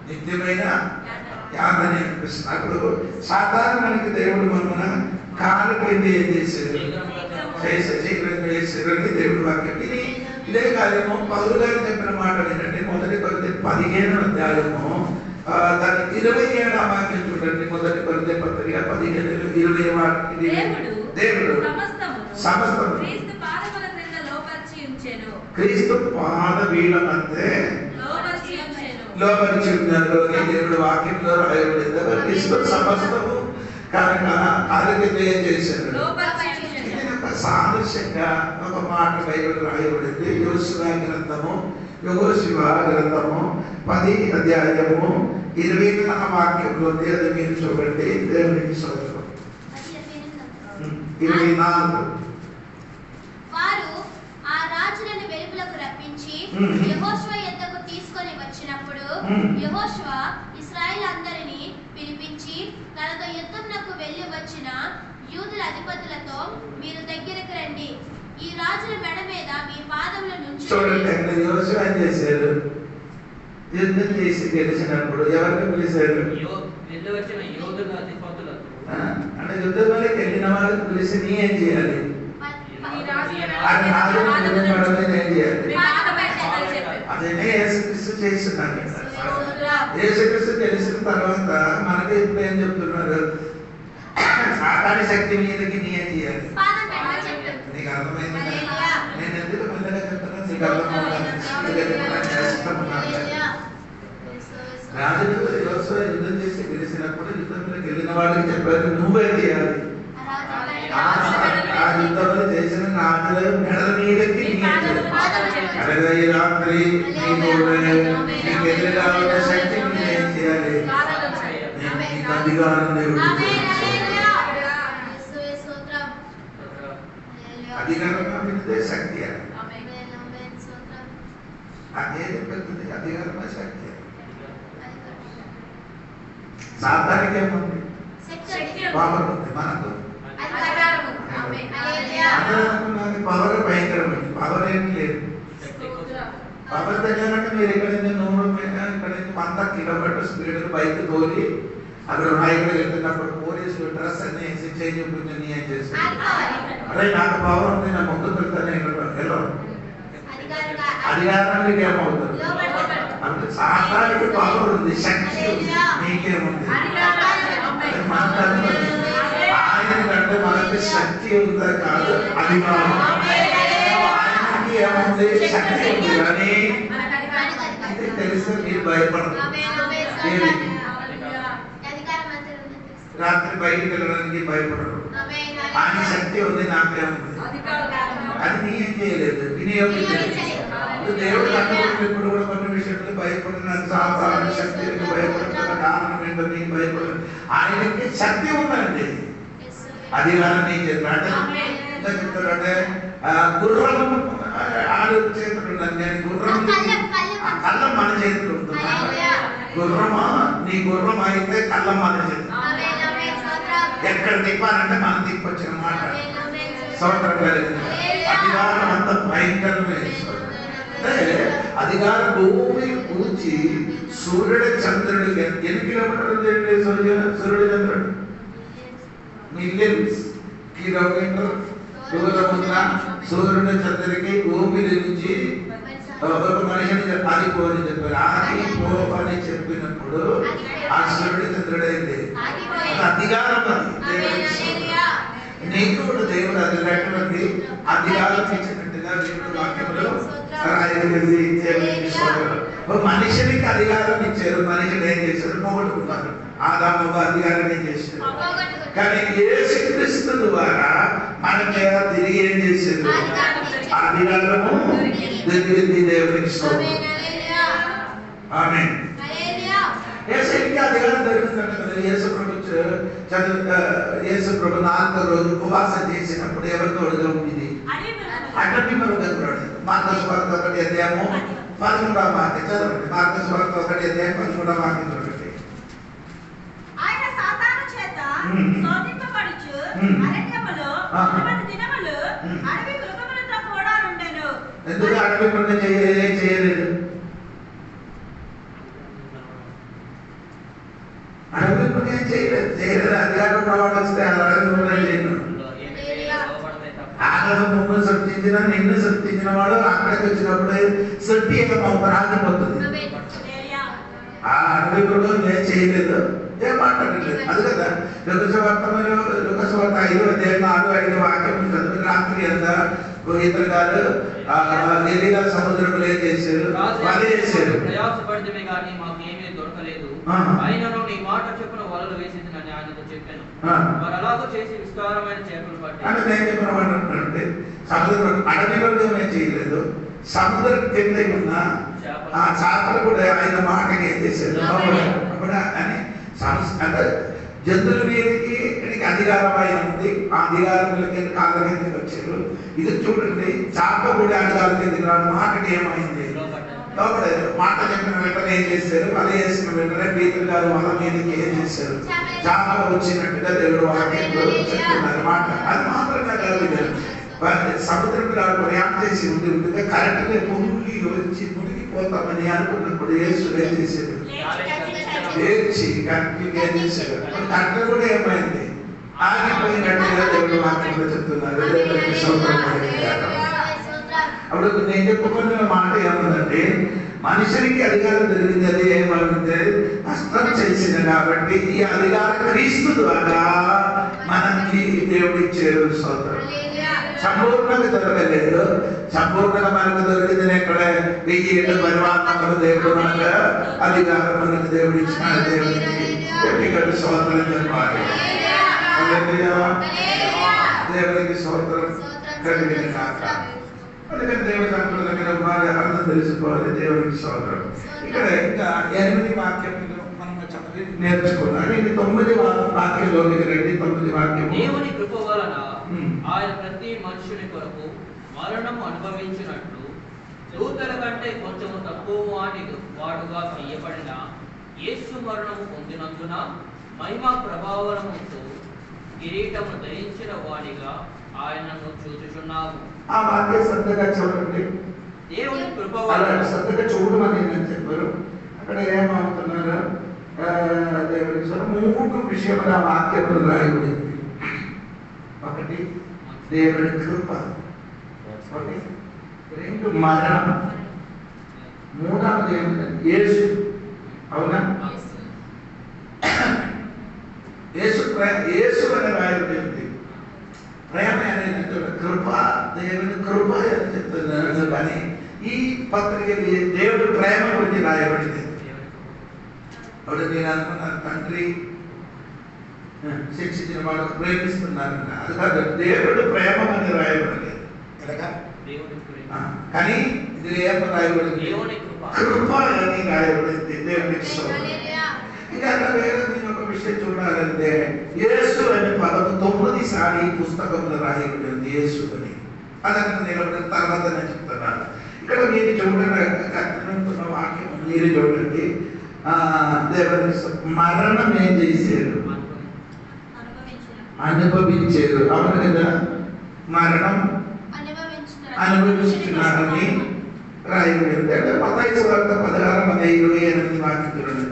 నిత్యమైన యాతన అనిపిస్తుంది. అప్పుడు సాధారణ మనకి దేవుడు మన కాలు పోయింది ఏం చేశారు? దేవుడు వాక్యం ఇది. ఇదే కార్యము పౌలు గారు చెప్పిన మాట ఏంటంటే 1 కొరింథీ 15వ అధ్యాయము దాని 27వ వాక్యం చూడండి. 1 కొరింథీ పత్రిక 15:20 వాక్యం. దేవుడు సమస్తము క్రీస్తు పాదవీల మధ్య లోపరిచి ఉన్నారు. దేవుడు వాక్యంలో రాయబడింది. క్రీస్తు సమస్తము కనుక కార్యక్రమం ఏం చేశారు? సాదృశ్యంగా ఒక మాట బైబిల్ రాయబడింది. యోషువ గ్రంథము 10 అధ్యాయము 24వ వాక్యంలో ఉంది. అది మీరు చూడండి. దేవునికి స్తోత్రం. 24 వారు ఆ రాజులను వెలుపలకు రప్పించి యెహోషువ యొద్దకు తీసుకొని వచ్చినప్పుడు యెహోషువ ఇశ్రాయేలు అందరిని పిలిపించి తనతో యుద్ధమునకు వెళ్ళి వచ్చిన యూదుల అధిపతులతో మీరు దగ్గరకు రండి, ఈ రాజుల మెడ మీద మీ పాదముల నుంచి. చూడండి యోషువ ఏం చేశారు? యుద్ధం చేసి గెలిచినప్పుడు ఎవరిని పిలిచారు? అంటే యుద్ధంలోకి వెళ్ళిన వాళ్ళకి పిలిచి నీ ఏం చేయాలి? అదేనే యేసుక్రీస్తు చేస్తున్నాడు. యేసుక్రీస్తు తెలిసిన తర్వాత మనకి ఇప్పుడు ఏం చెప్తున్నారు? సాతాను శక్తి మీదకి నీ ఏం చేయాలి? నీకు అర్థమైంది? నేను ఎందుకు మెల్లగా చెప్తున్నాను? నీకు అర్థమవుతుంది. రాజులు యోషువ యుద్ధం చేసి గెలిచినప్పుడు యుద్ధంలోకి వెళ్ళిన వాళ్ళకి చెప్పారు నువ్వేం చేయాలి? ఆ యుద్ధంలో చేసిన రాజుల మెడల మీదకి అలాగే ఈ రాత్రి నీకు ఎదురుగా ఉన్న శక్తి మీరు ఏం చేయాలి? నీకు అధికారం అధికారంగా పిలితే శక్తి అదేది పెద్దది అధికారమే శక్తి. సాతానికి ఏముంది? పవర్ ఉంది. మనకు పవర్ భయంకరమైంది. పవర్ ఏం లేదు. పవర్ దగ్గరంటే మీరు ఇక్కడ నుంచి 100 ఇక్కడ నుంచి 100 కిలోమీటర్ స్పీడ్ బైక్ తోలి అక్కడ హైవే వెళ్తున్నప్పుడు పోలీసులు డ్రెస్ అన్ని వేసి చేంజ్ కూర్చొని ఏం చేస్తారు? అరే నాకు పవర్ ఉంది, నా ముందు పెడతానే ఎలా అధికారానికి ఏమవుతుంది? అంటే సాతానికి పవర్ ఉంది, శక్తి ఉంది. మీకేముంది? ఆయన కంటే మనకి శక్తి ఉందా? కాదు, అధికారం. ఆయనకి ఏముంది? శక్తి ఉంది. కానీ ఇది తెలిస్తే మీరు భయపడరు. రాత్రి బయటికి వెళ్ళడానికి భయపడరు. ఆయన శక్తి ఉంది, నాకేముంది? అది నీ ఏం చేయలేదు, వినియోగించలేదు. దేవుడు అన్నప్పుడు ఇప్పుడు కూడా కొన్ని విషయంలో భయపడిన సాధారణ శక్తికి భయపడుతున్న కారణం ఏంటో నీకు భయపడదు. ఆయనకి శక్తి ఉందండి. అధికారం నీ చేతులు అంటే ఎంత చెప్తారంటే గుర్రం ఆడు చేతులు ఉన్నాను నేను గుర్రం కళ్ళం మన చేతులు ఉంటుంది గుర్రమా నీ గుర్రం అయితే కళ్ళం మన చేతులు ఎక్కడ తిప్పాలంటే మనం తిప్పొచ్చిన మాట సోదరం కలిగింది అధికారం అంత భయంకరమైన అధికారం భూమి కూర్చి సూర్యుడు చంద్రుడు ఎన్ని కిలోమీటర్లు సూర్యుడు చంద్రుడు మిలియన్స్ కిలోమీటర్ దూరం ఉన్న సూర్యుడు చంద్రుడికి భూమి నుంచి ఒక మనిషిని ఆగిపోని చెప్పారు ఆగిపోని చెప్పినప్పుడు ఆ సూర్యుడు చంద్రుడైంది అధికారం అది నీకు కూడా దేవుడు అధికారం అధికారం ఇచ్చినట్టుగా దేవుడు వాక్యంలో మనిషినికి అధికారం ఇచ్చారు మనిషిని ఏం చేశారు పోగొట్టుకున్నారు ఆదాము అధికారం ఏం చేశారు కానీ యేసుక్రీస్తు ద్వారా మన మీద తిరిగి ఏం చేశారు అధికారము దొరికింది దేవునికి ఆమేన్ యేసుకి అధికారం దొరికిందంట కదా యేసు ప్రభు 4వ రోజు ఉపవాసం చేసినప్పుడు ఎవరితో తోడుగా ఉండేది అడ్డమి మరుగంటున్నాడు మార్కసు వార్త 1 అధ్యాయము 13వ వాక్యం చదవండి మార్కసు వార్త 1 అధ్యాయం 13వ వాక్యం చదవండి ఆయన సాతాను చేత శోధింపబడుచు అరణ్యములో 40 దినములు అడవి మృగములతో కూడా ఉండెను ఎందుకు అడవి మృగం చేయలేదు అడవి మృగం చేయలేదు అధికారం ఉన్నవాడు వస్తే అడవి మృగం చేయను ఆకాశం భూమిని సృష్టించిన నిన్ను సృష్టించిన వాడు అక్కడికి వచ్చినప్పుడు సృష్టి ఆగిపోతుంది ఆ అడవి మృగం నేను చేయలేదు ఏం మాట్లాడలేదు అది కదా లుకసువార్త 5వ అధ్యాయం 4-5 వాక్యం చదివి రాత్రి అంతా ఇతరు కాదు గలీలా సముద్రంలో ఏం చేశారు వల చేశారు ప్రయాసపడితే కానీ మాకేమీ దొరకలేదు ఆయనను నీ మాట చొప్పున వలలు వేసిందని ఆయనతో చెప్పాను వారు అలాగో చేసి విస్తారమైన చేపలు పట్టి అంటే నేను చెప్పినవాడంటే సముద్రం అడవిలో ఏమీ చేయలేదు సముద్రం కింద ఉన్న ఆ చేపలు కూడా ఆయన మాటకి ఏం చేశారు అప్పుడు అని అంటే జంతువుల మీదకి అధికారం ఆయన ఉంది ఆ అధికారంలోకి కాళ్ళ కిందకి వచ్చారు ఇది చూడండి చేప కూడా అధికారం కిందకి రాదు మాటకి ఏమైంది లోపలేదు మాట చెప్పిన వెంటనే ఏం చేశారు వల వేసిన వెంటనే పీతలు గారు వల మీదకి ఏం చేశారు చేప వచ్చినట్టుగా దేవుడు వాక్యంలో చెప్తున్నారు మాట అది మాత్రమే కాదు సముద్రంలో ప్రయాణం చేసి ఉంటే కరెక్ట్గా పొంగి వచ్చి మునిగిపోతామని అనుకున్నప్పుడు యేసు ఏం చేశారు ఏడ్చి కంటిగా చేశారు కట్ట కూడా ఏమైంది ఆగిపోయినట్టుగా దేవుడు వాక్యంలో చెప్తున్నారు అప్పుడు నేను చెప్పుకున్న మాట ఏమన్నదంటే మనుషునికి అధికారం దొరికింది అది ఏమంటే నష్టం చేసింది కాబట్టి ఈ అధికారం క్రీస్తు ద్వారా మనకి దేవుడు ఇచ్చారు సోదరు సంపూర్ణంగా దొరకలేదు సంపూర్ణంగా మనకు దొరికింది ఎక్కడ 1000 ఏళ్ళ పరిమాణంలో దేవుడు మనకు అధికారం మనకు దేవుడు ఇచ్చిన దేవుడికి సోదరం చెప్పాలి దేవుడికి సోదరం కలిగిన కాక అందుకని దేవుడి సంపద దగ్గర వారి అర్థం తెలుసుకోవాలి దేవుడికి సోదరం ఇక్కడ ఇంకా 8 వాక్యములు మనం నేర్చుకున్నాడు ఇది 9 వాక్యంలోకి రండి 9 వాక్యం దేవుని కృప వలన ఆయన ప్రతి మనుషుని కొరకు మరణం అనుభవించినట్లు దూతల కంటే కొంచెము తక్కువ వాడుగా తీయబడిన యేసు మరణము పొందినందున మహిమ ప్రభావముతో కిరీటము ధరించిన వాడిగా ఆయనను చూచుచున్నాము ఆ వాక్య శ్రద్ధగా చూడండి దేవుని కృప శ్రద్ధగా చూడమని నేను చెప్పారు అక్కడ ఏమవుతున్నారు దేవుడి 3 విషయముల వాక్యములు రాయబడింది ఒకటి దేవుడి కృప 2 మరణం 3వది ఏమిటంటే యేసు అవునా యేసు అని రాయబడింది ప్రేమ అనేది కృప దేవుని కృప అని చెప్తున్నారు కానీ ఈ పత్రిక దేవుడు ప్రేమ గురించి రాయబడింది అప్పుడు నేను అనుకున్నాను తండ్రి శిక్షించిన వాళ్ళకు ప్రేమిస్తున్నారన్న అది కాదు దేవుడు ప్రేమ అని రాయబడలేదు కానీ ఇది ఏమో రాయబడింది కృప అని రాయబడింది దేవునికి ఇంకా వేరే నేను ఒక విషయం చూడాలంటే యేసు అనే పదము 9 సార్లు పుస్తకంలో రాయబడి ఉంది. యేసు అని అది అక్కడ నిలబడిన తర్వాత నేను చెప్తున్నాను. ఇక్కడ మీరు చూడండి వాక్యం మీరు చూడండి. దేవుని మరణం ఏం చేశారు? అనుభవించారు. అవును కదా, మరణం అనుభవిస్తున్నారని రాయబడి ఉంది. అంటే 16:16-28 వాక్యం చూడండి.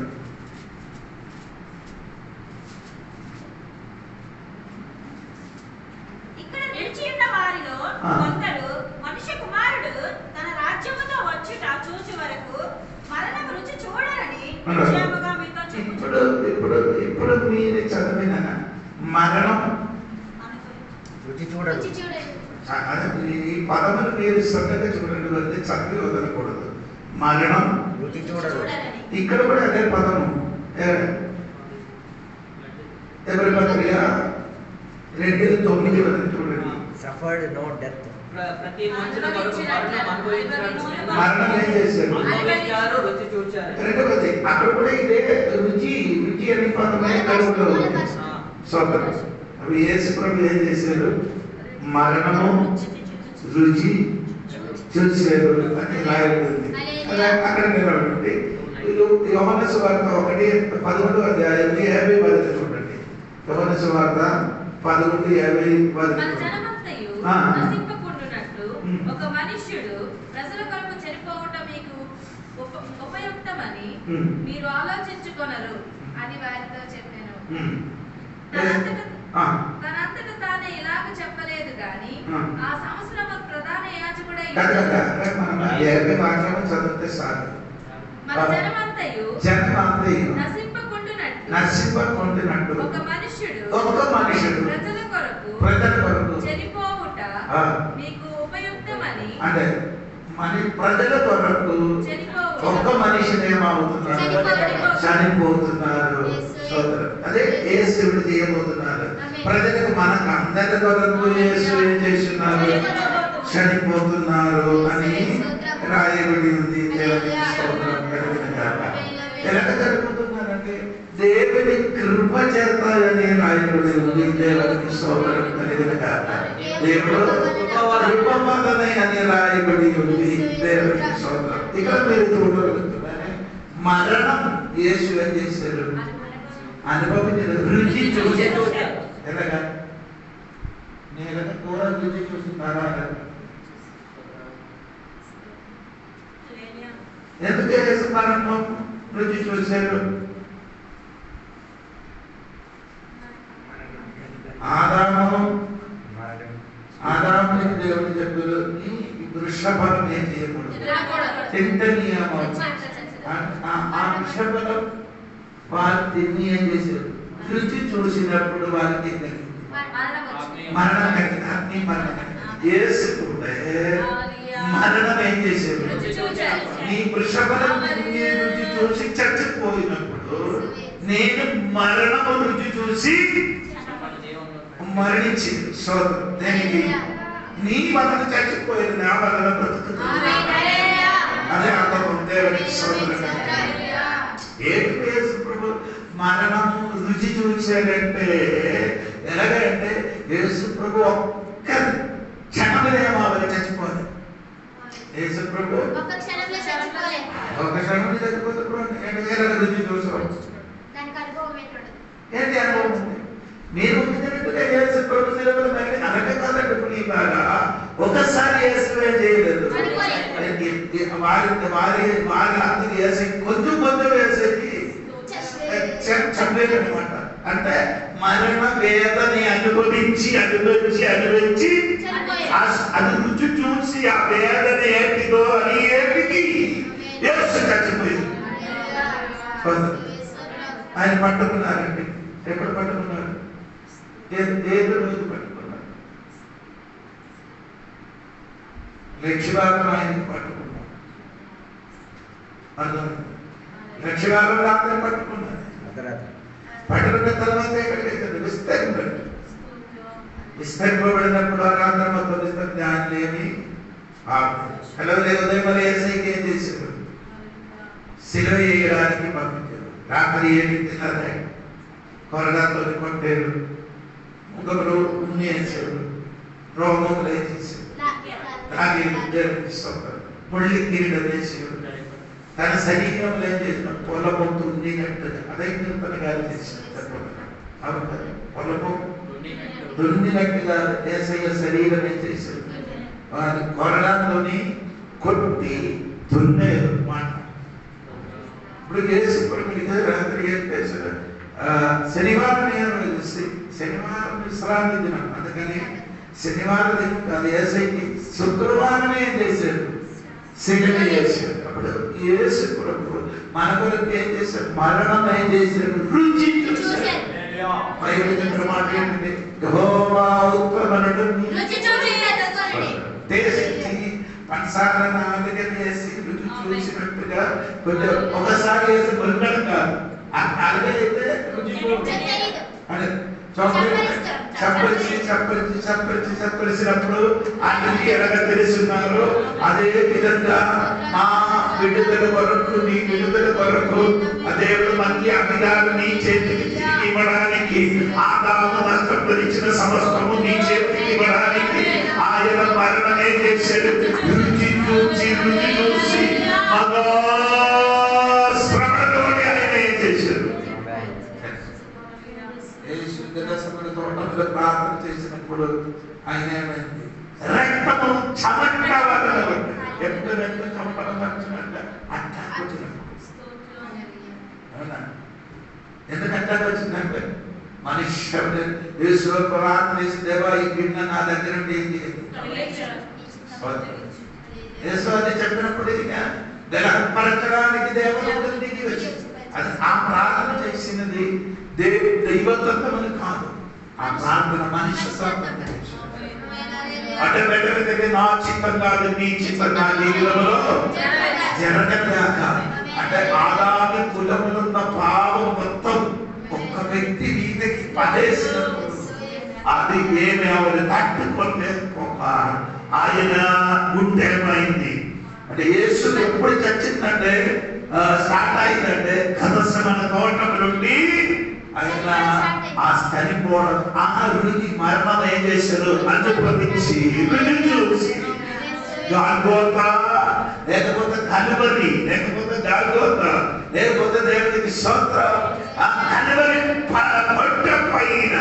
ఇక్కడ నిలిచి ఉన్న వారిలో కొందరు మనుష్య కుమారుడు తన రాజ్యముతో వచ్చుట చూచి వరకు మరణం రుచి చూడరని నిశ్చయముగా మీతో చెప్పుచున్నాను. ఇప్పుడు మీరు చదివిన మరణం రుచి చూడదు. ఈ పదములు మీరు శ్రద్ధగా చూడండి, వద్ద చదివి వదలకూడదు. మరణం రుచి చూడదు. ఇక్కడ కూడా అదే పదము. ఎవరి పత్రిక 2:9 వరకు చూడండి. Suffered no death. ప్రతి మనుషుల కొరకు మరణం అనుభవించాడు. మరణం ఏం చేశారు? అనుభవించారు, రుచి చూచారు. రెండవది అక్కడ కూడా ఇదే రుచి అనే పదమే కడుపులో ఉంది. సోదరు అవి యేసు ప్రభు ఏం చేశారు? మరణము రుచి చూశారు అని రాయబడింది. అక్కడ నిలబడి యోహాను సువార్త 1:11 అధ్యాయం 50 వరకు చూడండి. యోహాను సువార్త 11:50 వరకు. ఒక మనుష్యుడు ప్రజల కొరకు చనిపోవట మీకు ఉపయుక్తమని మీరు ఆలోచించుకొనరు అని వారితో చెప్పాను. తనంతట తానే ఇలాగ చెప్పలేదు గాని ఆ సంవత్సరం ప్రధాన యాజకుడై చదివితే సార్ మన జనమంతయు నశింపకుండునట్టు ఒక మనుష్యుడు ప్రజల కొరకు చనిపోవుట మీకు ఉపయుక్తమని. అంటే ప్రజల కొరకు ఒక్క మనిషిని ఏమవుతున్నారు? చనిపోతున్నారు. అదే యేసుడు చేయబోతున్నారు. ప్రజలకు మనకు అందరి కొరకు యేసు ఏం చేస్తున్నారు? చనిపోతున్నారు అని రాయబడి ఉంది. ఎలా జరుగుతున్నారంటే దేవుని కృప చేస్తాయని రాయబడి ఉంది. దేవునికి స్తోత్రం కలిగిన కాక దేవుడు కృప వలన అని రాయబడి ఉంది. దేవునికి స్తోత్రం. ఇక్కడ మీరు చూడగలుగుతున్నారే మరణం యేసు ఏం చేశారు? అనుభవించారు, రుచి చూసారు. ఎలాగా? నేను కూర రుచి చూస్తున్నారా? ఎందుకు యేసు మరణం రుచి చూశారు? ఆదాము దేవుడు చెప్పారు, ఈ వృషభం ఏం చేయకూడదు, తింటనీయము. ఆ వృషభం వారు తిని ఏం చేశారు? రుచి చూసినప్పుడు వారికి మరణం కలిగింది. మరణం యేసు మరణం ఏం చేశారు? నీ వృషభం రుచి చూసి చచ్చిపోయినప్పుడు నేను మరణము రుచి చూసి మరణించి సోదరు దేనికి? నీ వలన చచ్చిపోయింది, నా వలన బ్రతుకుతుంది. అదే అర్థం. దేవునికి సోదరు యేసు ప్రభు మరణము రుచి చూశాడంటే ఎలాగంటే యేసు ప్రభు ఒక్క క్షణంలో చచ్చిపోలేదు. యేసు ప్రభు ఒక క్షణంలో చచ్చిపోతే రుచి చూసాం. ఏంటి అనుభవం ఉంది? మీరు ఊహించినట్టుగా యేసు ప్రభు శిలువలో అనగా కాదండి. ఇప్పుడు ఇలాగా ఒకసారి యేసు చేయలేదు. వారి అందుకు వేసి కొంచెం వేసేకి చెప్పలేదు అనమాట. అంటే మరణ వేదని అనుభవించి అది రుచి చూసి ఆ వేదన ఏంటిదో అని ఏమిటి యేసు చచ్చిపోయింది. ఆయన పట్టుకున్నారండి. ఎప్పుడు పట్టుకున్నారు? ఏదో రోజు పట్టుకున్నారు. లక్షవారం ఆయనకి పట్టుకున్నారు. అర్థం? లక్షవారం రాత్రి పట్టుకున్నారు. పట్టుకున్న తర్వాత ఎక్కడికి వెళ్తారు? విస్తరింపబడినప్పుడు ఆ రాత్రి మొత్తం జ్ఞానం లేని ఉదయం మరి ఏసైకి ఏం చేశారు? సిలువ వేయడానికి పంపించారు. రాత్రి ఏమి తిన్నదే కొరడాతో కొట్టారు, ఇంకొకరు ఉన్ని వేసారు, రోగములు వేసేసారు, రాగి ముళ్ళి కిరీటం వేసారు. తన శరీరంలో ఏం చేసిన పొలము దున్నినట్టుగా అదే కీర్తన గారు చేసిన పొలము దున్నినట్టుగా ఏసయ్య శరీరం ఏం చేశారు, వారి కొరడాతోని కొట్టి దున్నేరు మాట. ఇప్పుడు యేసు రాత్రి ఏం చేశారు, శనివారం శనివారం విశ్రాంతి దినం, అందుకని శనివారం దినం కాదు యేసయ్యకి శుక్రవారం ఏం చేశారు, శిలువ చేశారు. అప్పుడు యేసు ప్రభు మన కొరకు ఏం చేశారు, మరణం ఏం చేశారు, రుచి చూశారు. బైబిల్ మాట ఏంటంటే యెహోవా ఉత్తమనుడు పంచదార నాలుగు వేసి రుచి చూసినట్టుగా కొంచెం ఒకసారి వేసి కొన్నాడు కాదు, ఆ నాలుగు అయితే రుచి చప్పరిచినప్పుడు అన్ని ఎలాగ తెలుసున్నారు. అదే విధంగా మా విడుదల కొరకు నీ విడుదల కొరకు దేవుడు మంచి అభిధాలు నీ చేతికి తిరిగి ఇవ్వడానికి, ఆదాము నష్టపరిచిన సమస్తము నీ చేతికి ఇవ్వడానికి ఆయన మరణమే చేశాడు. రుచి చూసి మగా శ్రమతోనే ఆయన ఏం చేశాడు. తోటంలో ప్రార్థన చేసినప్పుడు ఆయన ఏమైంది, రక్తము చెమట వలన ఎప్పుడు రక్తం చెమట వచ్చినట్ట అట్టాక్ వచ్చినప్పుడు. అవునా? ఎందుకు అట్టాక్ వచ్చిందంటే మనుష్యుడు యేసు ప్రార్థన చేసి దేవా ఈ గిన్నె నా దగ్గర నుండి యేసు అది చెప్పినప్పుడు ఇక బలపరచడానికి దేవుడు దిగి వచ్చింది. అది ఆ ప్రార్థన చేసినది దైవతత్వం కాదు, ఆ ప్రార్థన మనిషి అంటే నా చిత్తం కాదు నీ చిత్తం నా జీవితంలో జరగలేక, అంటే ఆదాము కులములున్న పాపం మొత్తం ఒక్క వ్యక్తి మీదకి పడేసినప్పుడు అది ఏమి ఆవిడ తట్టుకోలేక ఆయన గుండెమైంది. అంటే యేసు ఎప్పుడు చచ్చిందంటే స్టార్ట్ అయిందంటే గదసమన తోటం నుండి ఆయన ఆ చనిపోవడం, ఆ రుడికి మరణం ఏం చేశారు, అనుభవించి రుచి చూసి గాల్గోతా లేకపోతే కలువరి లేకపోతే గాల్గోతా లేకపోతే దేవునికి స్తోత్రం, ఆ కలువరి పట్ట పైన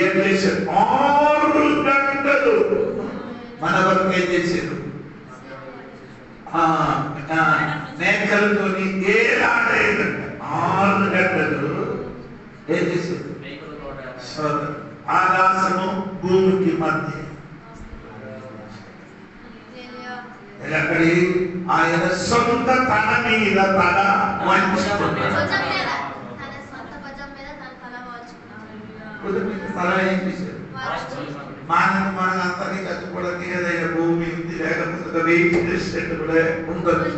ఏం చేశారు, 6 గంటలు మన వరకు ఏం చేశారు, మేకలతోని ఏలాడేదంట 6 గంటలు ఏం చేశారు. ఆకాశము భూమికి మధ్య ఎక్కడి ఆయన సొంత తన మీద తల వంచుకున్నాడు. తల ఏం చేశారు, మనందరినీ కట్టుకోవడానికి ఏదైనా భూమి ఉంది లేకపోతే వెయిట్ చేసేట్టు కూడా ఉండదు,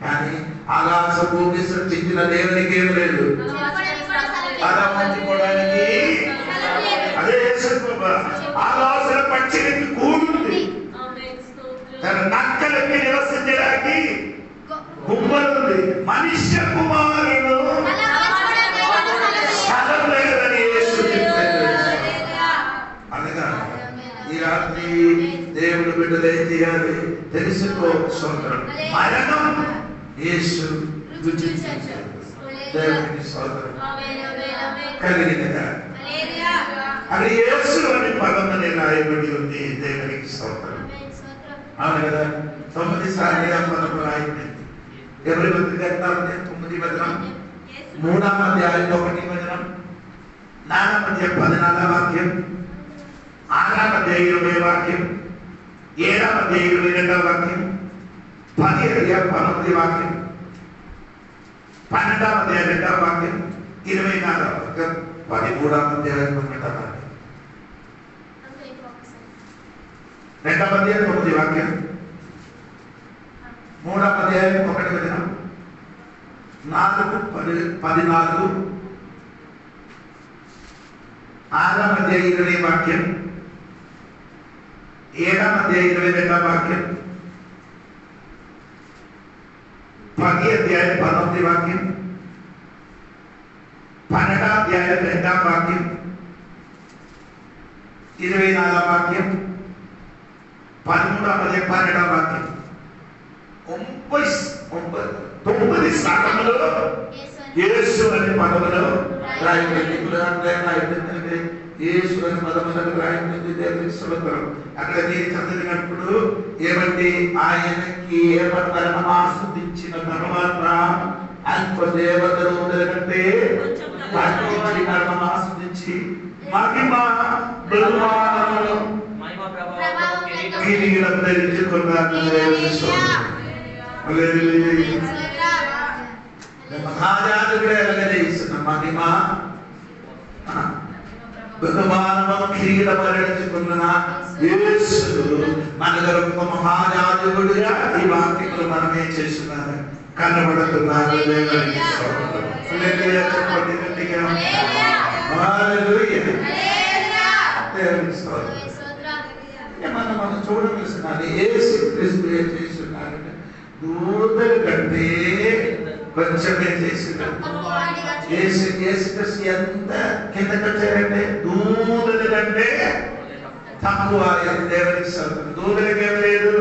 కానీ ఆకాశ భూమి సృష్టించిన దేవునికి ఏం లేదు, తల వంచుకోవడానికి. అదే ఆకాశ పక్షికి కూడుంది, తన నక్కలకి నివసించడానికి గుమ్మలు ఉంది, మనుష్య కుమారుడు స్థలం లేదని యేసు చెప్పాడు. అనగా ఈ రాత్రి దేవుడు బిడ్డలు ఏం చేయాలి తెలుసుకో, స్తోత్రం. మరణం యేసు రుచి చూశాడు. దేవునికి స్తోత్రం కలిగినగా అది యేసు అని పదం అని రాయబడి ఉంది. దేవునికి స్తోత్రం. అవును కదా, 9 సార్లు ఆ పదం రాయింది. ఎవరి పత్రిక 9 వచనం, 3వ అధ్యాయం 1 వచనం, 4వ అధ్యాయం 14వ వాక్యం, 6వ అధ్యాయం 20వ వాక్యం, 7వ అధ్యాయం 22వ వాక్యం, 10వ అధ్యాయం 19వ వాక్యం, 12వ అధ్యాయం 2వ వాక్యం, 24వ వాక్యం, 13వ అధ్యాయం 1వ వాక్యం, 2వ అధ్యాయం 9వ వాక్యం, 3వ అధ్యాయం 1వ వచనం, 4, 14, 6వ అధ్యాయం 20వ వాక్యం, 7వ అధ్యాయం 22వ వాక్యం, 10వ అధ్యాయం 19వ వాక్యం, 12వ అధ్యాయం 2వ వాక్యం 24వ వాక్యం 13వ అధ్యాయం 12వ వాక్యం 9 స్థానంలో యేసు అనే పదములో రాయబడింది. రాయబడింది యేసు అనే పదములో రాయబడింది. దేవునికి స్తోత్రం. అక్కడ మీరు చదివినప్పుడు ఏమంటే ఆయనకి మరణం ఆస్వాదించిన తర్వాత అల్ప దేవదూతల కంటే మరణం ఆస్వాదించి మహిమ బహుమానములు కిరీటం ధరించుకున్నాడు. మహారాజుడే ఇస్తున్న మహిమ బహుమానము కిరీటం ధరించుకున్న యేసు మన గొప్ప మహారాజుడుగా ఈ వాక్యములు మనమే చేస్తున్నారు, కనబడుతున్నారు. దేవునికి మనం చూడవలసినది యేసు క్రీస్తు ఏం చేస్తున్నారంటే దూతల కంటే కొంచెమే చేస్తున్నారు. యేసు క్రీస్తు ఎంత కిందకి వచ్చారంటే దూతల కంటే తక్కువ. దేవునికి స్తోత్రం. దూతలకి ఏం లేదు,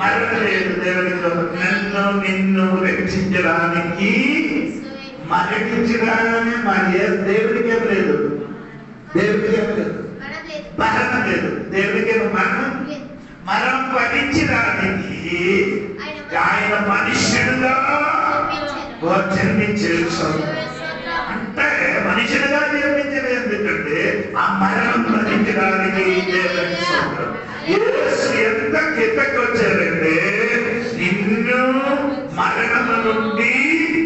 మరణం లేదు. దేవునికి స్తోత్రం. నన్ను నిన్ను రక్షించడానికి మరణించడాన్ని దేవునికి ఏం లేదు, దేవునికి ఏం లేదు, మరణం లేదు. దేవునికి మరణం భరించడానికి ఆయన మనుష్యుడుగా జన్మించాడు. అంటే మనుషులుగా జన్మించలేదు, ఎందుకంటే ఆ మరణం భరించడానికి. యేసు ఎంత కిందకి వచ్చారంటే నిన్ను మరణము నుండి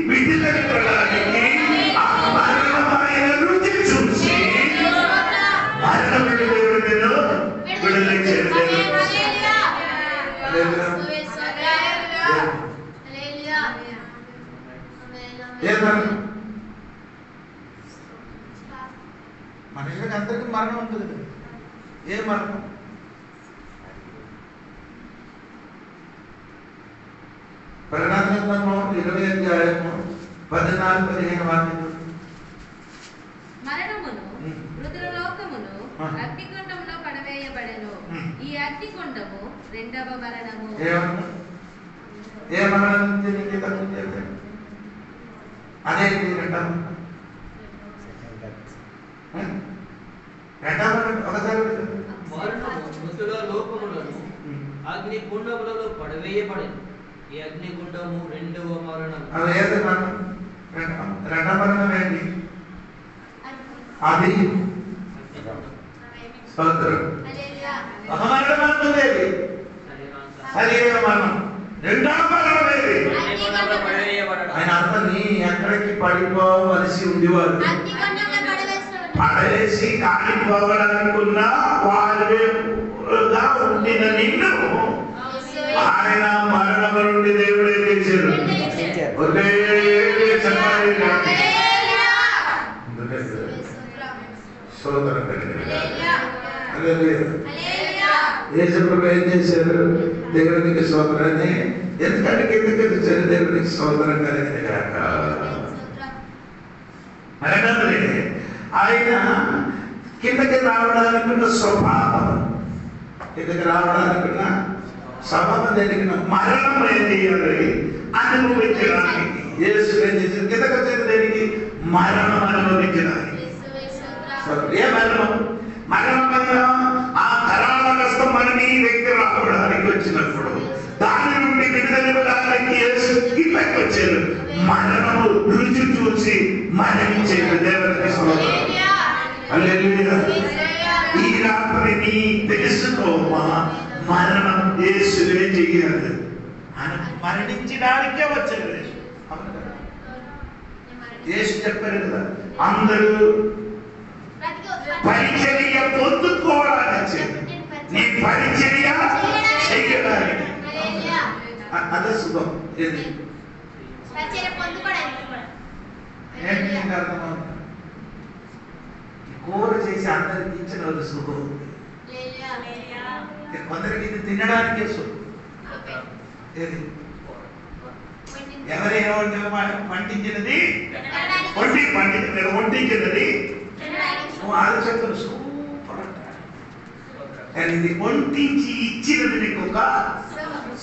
విడుదలడానికి ఆ మరణమైన రుచి చూసి మరణం దేవుడిలో విడుదల మనుషులకు అందరికీ మరణం ఉంటుంది. ఏ మరణం? పరిణామము 20వ అధ్యాయము 14-15 వాక్యములు. మరణమును మృతులోకమును అగ్నిగుండములో పడవేయబడెను. ఈ అగ్నిగుండము రెండవ మరణము. ఏ మరణం నుంచి నీకు తక్కువ చేయాలి? అదే రెండవ ఒకసారి లోకములను అగ్నిగుండములలో పడవేయబడెను. ఈ అగ్నిగుండము రెండవ మరణం. అది ఏది మరణం? రెండవ మరణం ఏంటి? అది ఒక మరణం అంటున్నది శరీర మరణం. రెండవ మరణం ఏది? ఆయన అర్థం నీ ఎక్కడికి పడిపోవలసి ఉండేవారు పడేసి కాలిపోవాలనుకున్న వారుగా ఉండిన నిన్ను ఆయన మరణము నుండి దేవుడే లేచారు. ఏం చేశారు? దేవునికి స్తోత్రాన్ని ఎందుకంటే కిందకి వచ్చారు. దేవునికి స్తోత్రం కలిగింది కాక ఆయన కిందకి రావడానికున్న స్వభావం, కిందకి రావడానికున్న స్వభావం జరిగిన మరణం ఏంటి అని అనుభవించడానికి యేసు ఏం చేశారు? కిందకి వచ్చేది దేనికి? మరణం అనుభవించడానికి. ఏ మరణం? మరణం ఆ కరాళ కష్టం మన నీ దగ్గర రావడానికి వచ్చినప్పుడు దాని నుండి విడుదలడానికి యేసు కిందకి వచ్చారు. మరణము రుచి చూసి మరణించేది. దేవునికి స్తోత్రం. హల్లెలూయా. ఈ రాత్రి నీ తెలుసుకోమా, మరణం యేసువే చెయ్యాలి. ఆయన మరణించడానికే వచ్చాడు. యేసు చెప్పారు కదా, అందరూ పరిచర్య పొందుకోవడానికి నీ పరిచర్య చెయ్యడానికి. అదే సుఖం. ఏది ఏంటి అర్థమవుతుంది? కూర చేసి అందరికి ఇచ్చిన వాళ్ళు సుఖం. కొందరికి ఇది తినడానికే సుఖం. ఏది ఎవరైనా వంటించినది వంటించినది ఆలోచన సూపర్ అంటారు. కానీ ఇది వంటించి ఇచ్చినది నీకు ఒక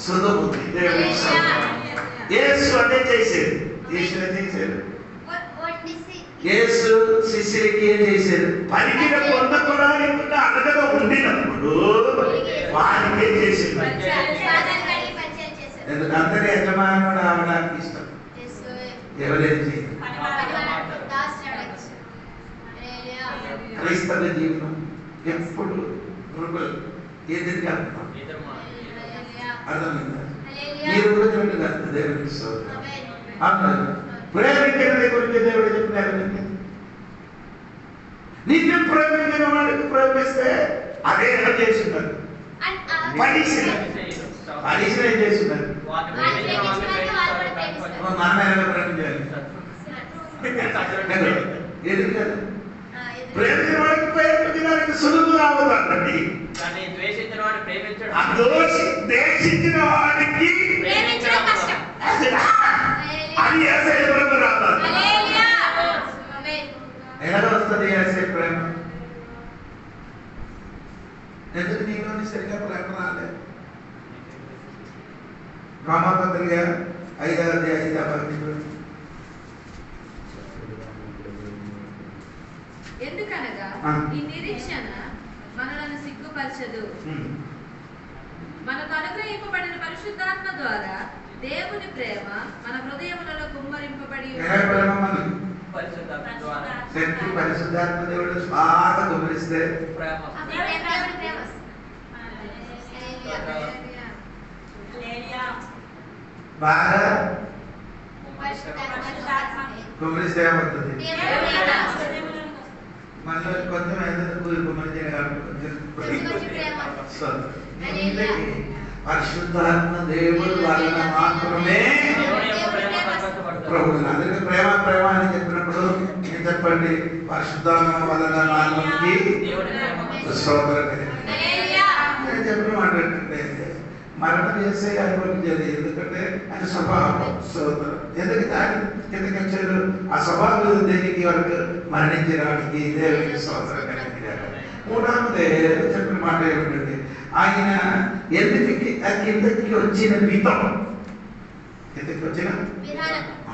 సుధం ఉంది. యేసు అదే చేశాడు. యేసు శిష్యులకి ఏం చేశారు? పరికిన పొందకుండా అనగగా ఉండినప్పుడు వారికే చేశాడు. ఎందుకంటే యజమానుడు అవడానికి ఇష్టం. ఎవరేం చేయరు. క్రైస్తవ జీవనం ఎప్పుడు ఎదురుగా అర్థమైందా? మీరు కూడా చూడండి కదా దేవుడికి స్తోత్రం. అన్నారు ప్రేమించే గురించి దేవుడు చెప్పినారు. నిన్ను ప్రేమించిన వాడికి ప్రేమిస్తే అదే ఎలా చేస్తున్నారు? పరీక్ష ఏం చేస్తున్నారు? మనం ఎలా ప్రేమించాలి? ఎదురు కదా. ప్రేమించిన వాడికి ప్రేమించడానికి సులువుగా అవుతుందండి. ద్వేషించిన వాడికి అది ఏసే ప్రేమ రాదు. ఎలా వస్తుంది ఏసే ప్రేమ? ఎందుకు నీలోని సరిగా ప్రేమ రాలేదు? రామపత్రిక 5వ అధ్యాయం. ఎందుకనగా ఈ నిరీక్షణ మనలను సిగ్గుపరచదు. మనకు అనుగ్రహింపబడిన పరిశుద్ధాత్మ ద్వారా దేవుని ప్రేమ మన హృదయములలో కుమ్మరింపబడి పరిశుద్ధాత్మ దేవుడు బాగా కుమ్మరిస్తే బాగా కుమ్మరిస్తే ఏమవుతుంది? మనలో కొంచెం ఏదైనా పరిశుద్ధాత్మ దేవుడు వలన మాత్రమే ప్రభు. అందరికీ ప్రేమ ప్రేమ అని చెప్పినప్పుడు ఏం చెప్పండి? పరిశుద్ధాత్మ వలన నాలుగుకి స్తోత్రం. నేను చెప్పిన మాట ఏంటంటే మరణం చేసే అనుభవించేది. ఎందుకంటే అది స్వభావం. స్తోత్రం. ఎందుకు దాని కిందకి వచ్చారు? ఆ స్వభావం దేనికి వరకు మరణించడానికి దేవునికి స్తోత్రం కలిగించారు. మూడవదే చెప్పిన మాట ఏమిటంటే ఆయన ఎందుకు కిందకి వచ్చిన విధం, కిందకి వచ్చిన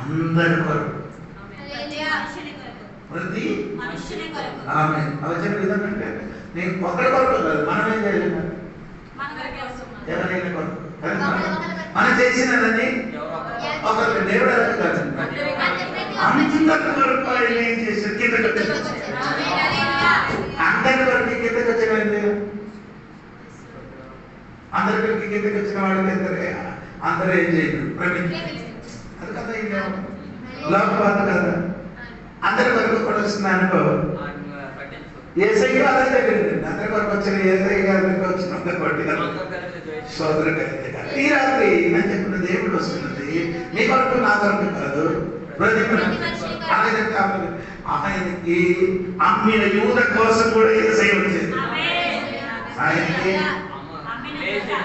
అందరి కొరకు ప్రతి ఆమె వచ్చిన విధం అంటే నేను ఒకరి కొరకు కాదు, మనమేం చేయలేము. ఎవరైనా కొరకు మనం చేసినదని ఒకరికి దేవుడు కాదు, అందరి కొరకు ఆయన ఏం చేశారు? కిందకి వచ్చారు. అందరి వరకు కిందకి వచ్చిన అందరికి కిందకి వచ్చిన వాడికి అందరూ ఏం చేయరు? అది కదా లోకపాత కదా. అందరి వరకు కూడా వస్తున్న అనుభవం ఏసై అదే జరిగింది. అందరి వరకు వచ్చిన ఏసై గారికి వచ్చిన సోదరు కలిగితే ఈ రాత్రి నేను చెప్పిన దేవుడు వస్తున్నది మీ కొరకు నా కొరకు కాదు. ఆయనకి అమ్మిన యూద కోసం కూడా ఏసై వచ్చింది. ఆయనకి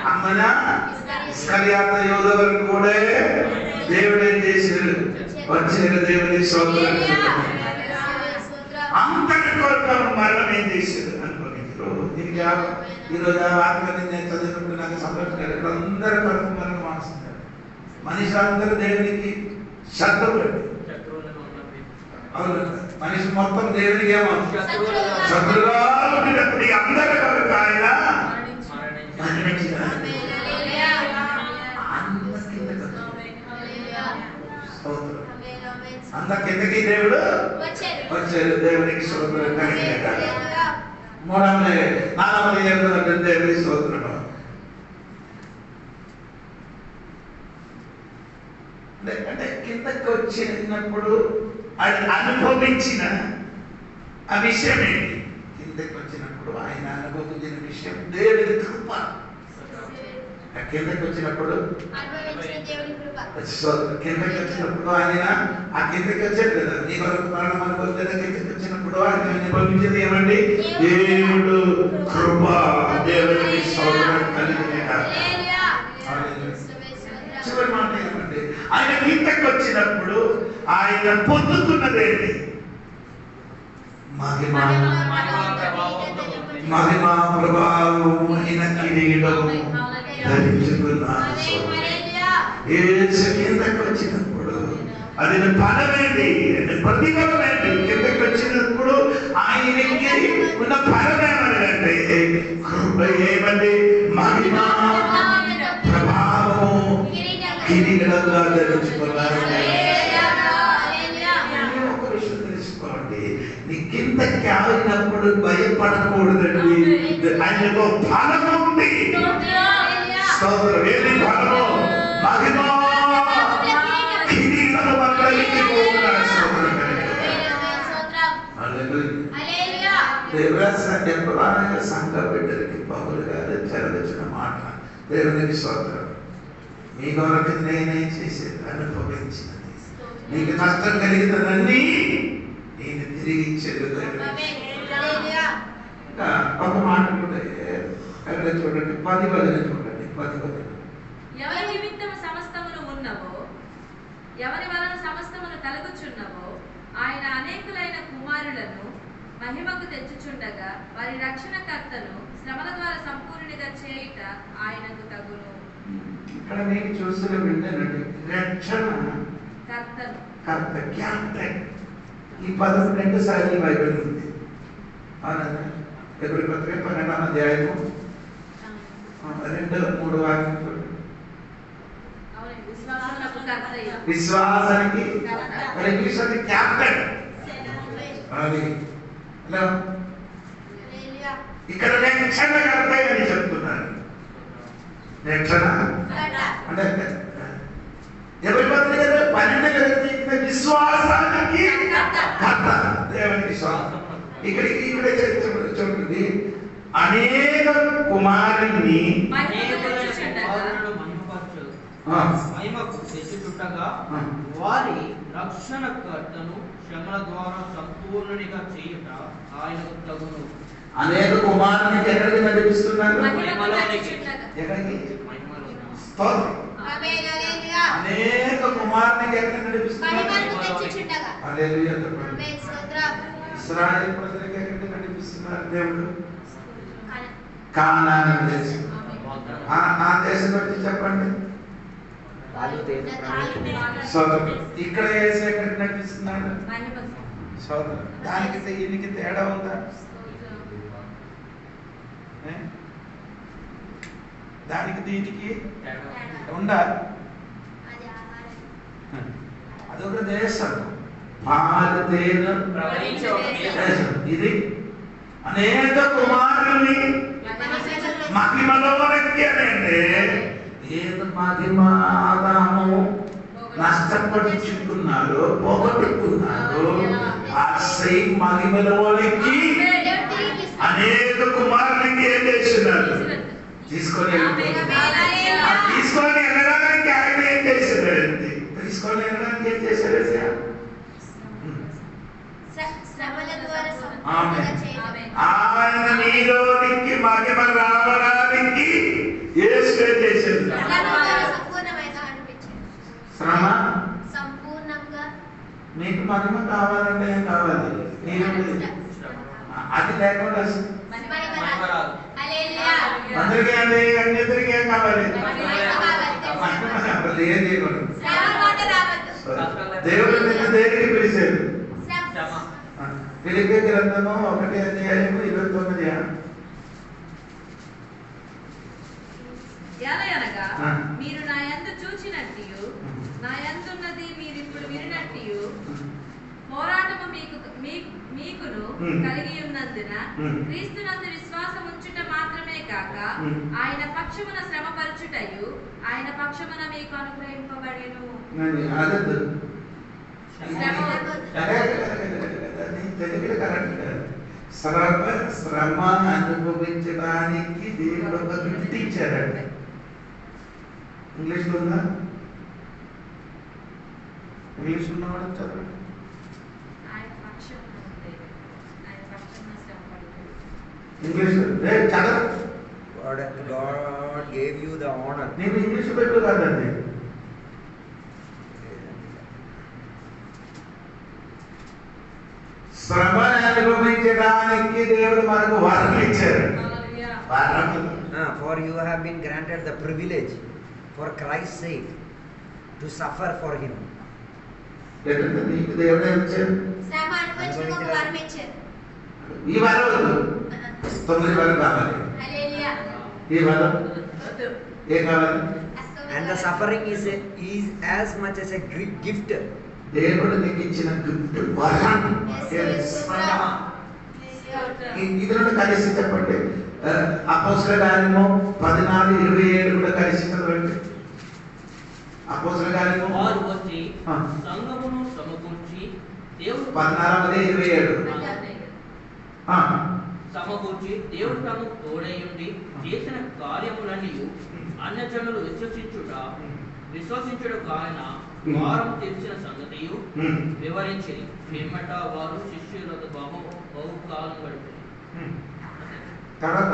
అమ్మన ఇస్కరియోత యూద వరకు కూడా దేవుడు ఏం చేశారు? వచ్చిన దేవుని స్తోత్రం. అంతటి కొరకు మరణం ఏం చేశారు అనుభవించారు. దీనికి ఈరోజు ఆ వాక్యాన్ని నేను చదివినప్పుడు నాకు సంతోషం. అందరి కొరకు మరణం మాస్తున్నారు. మనిషి దేవునికి శత్రువులు. అవును, మనిషి మొత్తం దేవునికి ఏమో శత్రువుగా ఉండినప్పుడు అందరి కొరకు ఆయన అంత కిందకి దేవుడు వచ్చారు. దేవునికి స్తోత్రం కలిగిన నాలుగు దేవునికి స్తోత్రం. అంటే కిందకి వచ్చినప్పుడు అది అనుభవించిన ఆ విషయం ఏంటి? కిందకి వచ్చినప్పుడు ఆయన అనుభవించిన విషయం దేవుని కృప. కిందకి వచ్చినప్పుడు కిందకి వచ్చినప్పుడు ఆయన ఆ కిందకి వచ్చాడు కదా. నీ కొరకు మరణం అనుభవించిన కిందకి వచ్చినప్పుడు ఆయన అనుభవించేది ఏమండి? దేవుడు కృప. దేవుడికి స్తోత్రం కలిగిన చివరి మాట ఏమండి? ఆయన కిందకి వచ్చినప్పుడు ఆయన పొందుతున్నదేంటి? మహిమ ప్రభావమైన కిరీటము ధరించుకున్నాడు. యేసు కిందకి వచ్చినప్పుడు అది ఫలమేంటి? ప్రతిఫలం ఏంటి? కిందకి వచ్చినప్పుడు ఆయనకి ఉన్న ఫలం ఏమనంటే ఏమండి? మహిమ ప్రభావము కిరీటంగా ధరించుకున్నారు. ఒక విషయం తెలుసుకోండి, నీ కిందకి ఆగినప్పుడు భయపడకూడదండి. ఆయనకు ఫలం ఉంది. స్తోత్రం. ఏది ఫలము? మహిమ కిరీటము మందలికి పోతున్నాడు. దేవరాజ సంఘ బిడ్డలకి పౌలు గారు చదివించిన మాట, దేవునికి స్తోత్రం. మీ కొరకు నేనే చేసేది, అనుభవించినది, నీకు నష్టం కలిగినదన్నీ నేను తిరిగి ఇచ్చేది. ఒక మాట కూడా అక్కడ చూడండి, 10 చూడండి. 10 ఎవరి నిమిత్తము సమస్తమును ఉన్నవో, ఎవరి వలన సమస్తమును కలుగుచున్నవో, ఆయన అనేకులైన కుమారులను మహిమకు తెచ్చుచుండగా వారి రక్షణకర్తను శ్రమల ద్వారా సంపూర్ణుడిగా చేయుట ఆయనకు తగును. ఇక్కడ నేను చూసిన వింటానండి, రక్షణ కర్త, క్యాప్టెన్. ఈ పదం 2 సార్లు బైబిల్ ఉంది. అవునా? ఎబ్రీ పత్రిక 12వ అధ్యాయము 2-3 వాక్యం. విశ్వాసానికి క్యాప్టెన్. అది ఇక్కడ రక్షణకర్త అని చెప్తున్నారు. రక్షణ అంటే ఎవరి పత్రిక 12 విశ్వాసానికి కర్త, దేవునికి విశ్వాసం. ఇక్కడ చూడండి, అనేక కుమారుని మహిమకు తెచ్చుచుండగా వారి రక్షణకర్తను శ్రమల ద్వారా సంపూర్ణునిగా చేయుట ఆయనకు తగును. అనేక కుమారునికి ఎక్కడికి నడిపిస్తున్నారు? ఎక్కడికి? అనేక కుమారునికి ఎక్కడికి నడిపిస్తున్నారు? ఇశ్రాయేలు ప్రజలకు ఎక్కడికి నడిపిస్తున్నారు దేవుడు? కానాను దేశం. ఆ దేశం గురించి చెప్పండి. ఇక్కడ వేసి ఎక్కడికి నడిపిస్తున్నాడు? సోదరు, దానికి దీనికి తేడా ఉందా? దానికి దీనికి ఉందా? అదొక దేశం, పాలతేను ఇది. అనేక కుమారుని మహిమలోనికి అంటే ఏదో మహిమ ఆదాము నష్టపరుచుకున్నాడు, పోగొట్టుకున్నాడు. ఆ సేమ్ మహిమలోనికి అనేక కుమారులకి ఏం చేస్తున్నారు? తీసుకొని వెళ్ళడానికి ఆయన ఏం చేశాడండి? తీసుకొని వెళ్ళడానికి ఏం చేశాడు? ఆయన నీలోనికి మహిమ రావడానికి యేసు చేశాడు. శ్రమ నీకు మహిమ కావాలంటే ఏం కావాలి? అది లేకుండా అందరికీ అదే, అన్నిద్దరికీ ఏం కావాలి? ఏం చేయకూడదు. దేవుడు నిన్ను దేనికి పిలిచాడు? ఫిలిప్పీ గ్రంథము 1:29. ఎలయనగా మీరు నా యందు చూచినట్టు నా యందున్నది మీరు ఇప్పుడు వినినట్టు పోరాటము మీకును కలిగి ఉన్నందున క్రీస్తునందు విశ్వాసం ఉంచుట మాత్రమే కాక ఆయన పక్షమున శ్రమపరచుటయు ఆయన పక్షమున మీకు అనుగ్రహింపబడెను. శ్రమ అనుభవించడానికి దేవుడు ఒక గిఫ్ట్ ఇచ్చారండి. ఇంగ్లీష్లో ఉందా? ఇంగ్లీష్ ఉన్నవాడు చదవండి. ఇంగ్లీష్ చదవ. God gave you the honor. నేను ఇంగ్లీష్ పెట్టు కాదండి. శ్రమను అనుభవించడానికి దేవుడు మనకు వరం ఇచ్చారు. For you have been granted the privilege for Christ's sake to suffer for him. నీకు దేవుడు ఏం ఇచ్చారు? శ్రమ అనుభవించడానికి ఒక వరం ఇచ్చారు. ఈ వరం 9 వరం కావాలి. హల్లెలూయా. ఈ వరం ఏ కావాలి? And the suffering is as much as a gift. దేవుడు నీకు ఇచ్చిన గిఫ్ట్ వరం. ఇదిలో కలిసి చెప్పండి. అపోస్తలుల కార్యము 14:27 కూడా కలిసి చదవండి. అపోస్తలుల కార్యము వారు వచ్చి సంఘమును సమకూర్చి దేవుడు 14:27 సమకూర్చి దేవుడు తమకు తోడైయుండి చేసిన కార్యములన్నీ అన్యజనులు విశ్వసించుట కాయన వారం తెలిసిన సంగతియు వివరించి పిమ్మట వారు శిష్యులకు బహుకాలం గడిపారు. తర్వాత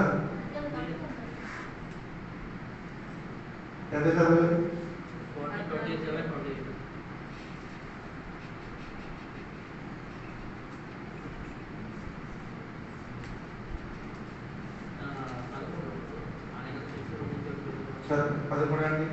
ఎంత చదవాలి? 27-28. సార్ 13 అండి.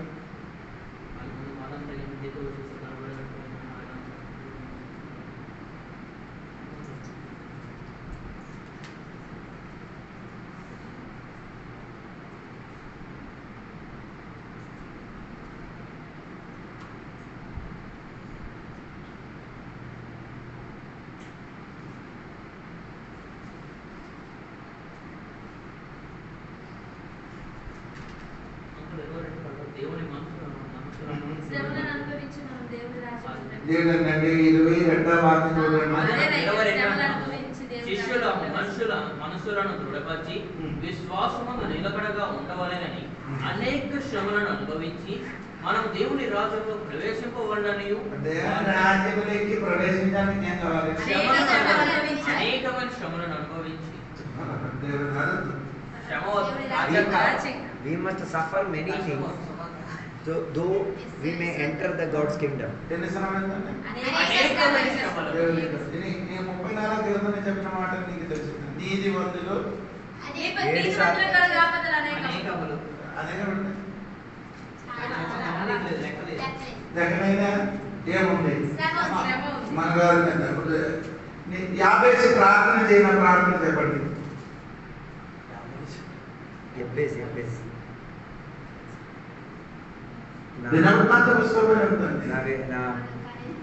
దేవుని మనసులను శ్రమలను అనుభవించిన దేవుని రాజ్యంలో దేవుడండి 22వ వాక్యం చూడండి. శిష్యుల మనసులను దృఢపరిచి విశ్వాసమును నిలకడగా ఉండవలెనని అనేక శ్రమలను అనుభవించి మనం దేవుని రాజ్యంలో ప్రవేశింపవలనని దేవుని రాజ్యంలోకి ప్రవేశించడానికి ఏం కావాలి? అనేకమైన శ్రమలను అనుభవించి దేవుని రాజ్యం We must suffer many things, though we may enter the God's kingdom. ఎన్ని శ్రమలు? అనేకమైన శ్రమలు. నేను 34 కిలోమీటర్లు చెప్పిన మాట నీకు తెలుసు. నీతివంతులు అనేకములు అనేకమండి. ఎక్కడైనా ఏముంది మన గారు ఇప్పుడు 50 ప్రార్థన చేయన ప్రార్థన చెప్పండి. దినవృత్తాంత పుస్తకంలో ఉందండి. నా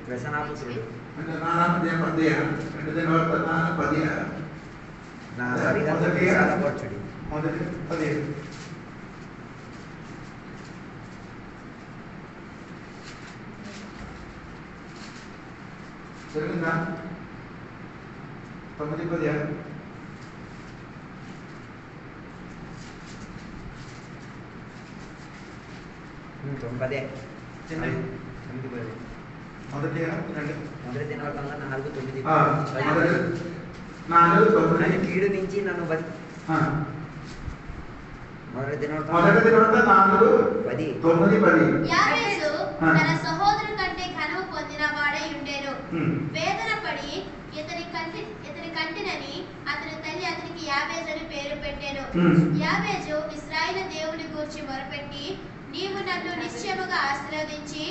వ్యసనాపుత్రుడు అంటే నానామధ్యాయం 10 అంటే దినవృత్తాంతం 10 నా సరిహద్దు విశాలపరచుడి. మొదటి 10 జరిగిందా? 9-10 మొదటి దినవర్తంగా 4:9 కీడు నుంచి నన్ను మొదటి దినవర్తం 4:9-10 యాబేసు తన సహోదరుని కంటే ఘనము పొందిన వాడై ఉండెను. వేదన పడి ఇతని కంటినని అతని తల్లి అతనికి యాబేజు అని పేరు పెట్టెను. యాబేజు ఇశ్రాయేలు దేవుని గూర్చి మొరపెట్టి, నీవు నన్ను నిశ్చయముగా ఆశీర్వదించి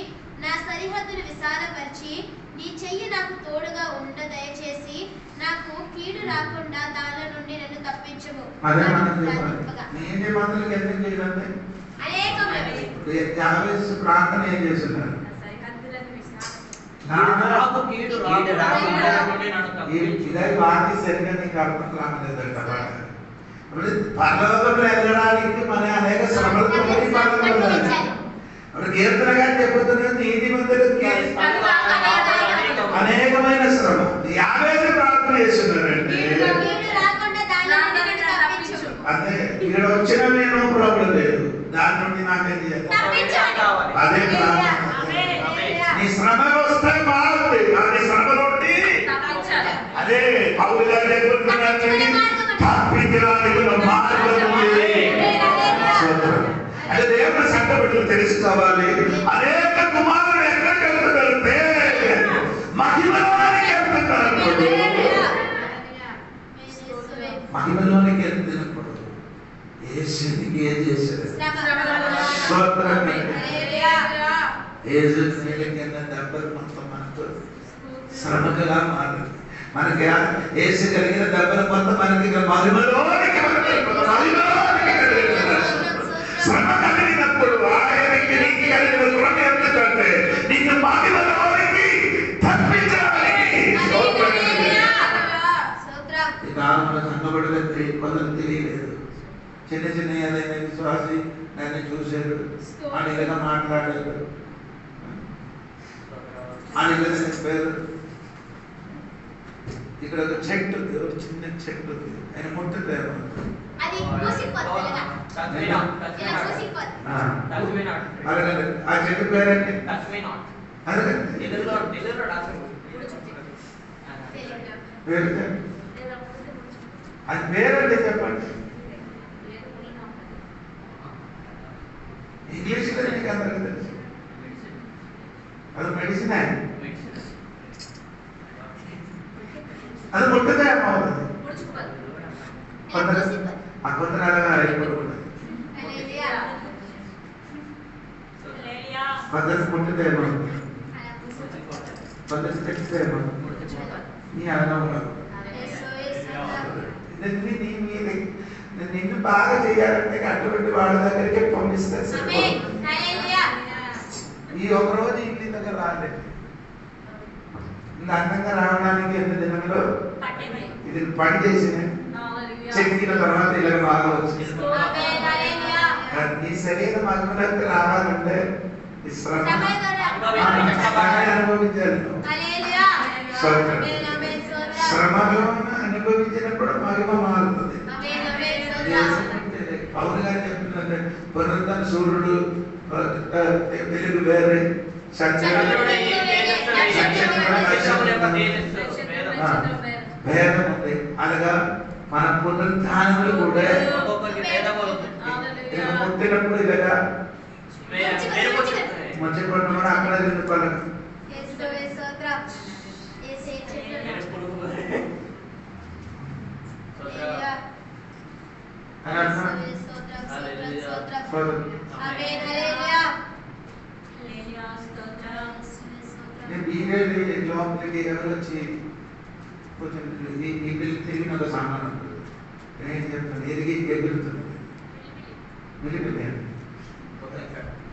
నా సరిహద్దును విశాలపరిచి నీ చెయ్యి నాకు తోడుగా ఉండ దయచేసి నాకు కీడు రాకుండా దానిలో నుండి నన్ను తప్పించుము. ప్రార్థన ఏం చేస్తున్నారు? వాకి సరిగ్గా నీకు అర్థం రాలేదంట. పర్లోకంలో వెళ్ళడానికి మన అనేక శ్రమలతో అప్పుడు కీర్తన గారు చెబుతున్నది నీతిమంతులకి అనేకమైన శ్రమ. 50 ప్రార్థన చేస్తున్నారండి. అదే ఇక్కడ వచ్చిన నేను ప్రాబ్లం లేదు, దాని నుండి నాకేం చేయాలి? అదే ప్రార్థన. నీ శ్రమ వస్తే బాగుంది, కానీ శ్రమ నుండి అదే పౌలు గారు చెబుతున్నారు, తప్పించడానికి మార్గం ఉంది. అంటే దేవుని సంకల్పం తెలుసుకోవాలి. అనేక కుమారులు ఎక్కడికి వెళ్తుంటే మహిమలోనికి వెళ్తున్నారు. వచ్చి నీకు ఏం చేశారు? దెబ్బలు మొత్తం మనకు శ్రమగా మారింది. మనకి ఏసు కలిగిన దెబ్బలు మొత్తం మనకి మహిమలోనికి శ్రమ కలిగినప్పుడు ఆయనకి నీకు కలిగిన శ్రమ ఎందుకంటే నిన్ను మహిమలోనికి తప్పించడానికి. సంగబడలేదు, కొందరు తెలియలేదు. చిన్న చిన్న ఏదైనా విశ్వాసి నన్ను చూశాడు అని ఇలా మాట్లాడాడు అని ఇలా చెప్పారు. ఇక్కడ ఒక చెట్టు ఉంది, ఒక చిన్న చెట్టు ఉంది, ఆయన ముట్టుతారు. ఆ చెట్టు పేరంటే అది పేరంటే చెప్పండి. ఇంగ్లీష్ లో మీకు అందరికీ తెలుసు, అది మెడిసిన్. అది ముట్టుదే అవుతుంది. కొందరు అలాగా అయిపోతుంది, కొందరు ముట్టుదేమో, కొందరు తెచ్చుదేమో నీ అనుభవం. నిన్ను బాగా చేయాలంటే అటువంటి వాళ్ళ దగ్గరికి పంపిస్తారు. ఈ ఒక రోజు ఇంటి దగ్గర రాలేదు, అందంగా రావడానికి ఎన్ని దినంలో ఇది పని చేసిన చెక్కిన తర్వాత ఇలా బాగా వచ్చింది. నీ శరీరం మగ్గులకు రావాలంటే శ్రమ అనుభవించాలి. శ్రమలో అనుభవించినప్పుడు మహిమ మారుతుంది. పౌరు గారు చెప్తుందంటే పునరుద్ధరణ సూర్యుడు వెలుగు వేరే భేదం ఉంది. అనగా మన పునరుద్ధానములు కూడా పుట్టినప్పుడు ఇలాగా మంచి పడిన అక్కడ తిరుగుతారు. లోపలికి ఎవరు వచ్చి కొంచెం ఈ బిల్లు తిరిగిన ఒక సామాన్ ఉంటుంది, నేను చెప్తాను ఎదిగి ఎగురుతుంది, మిగిలిపోయాను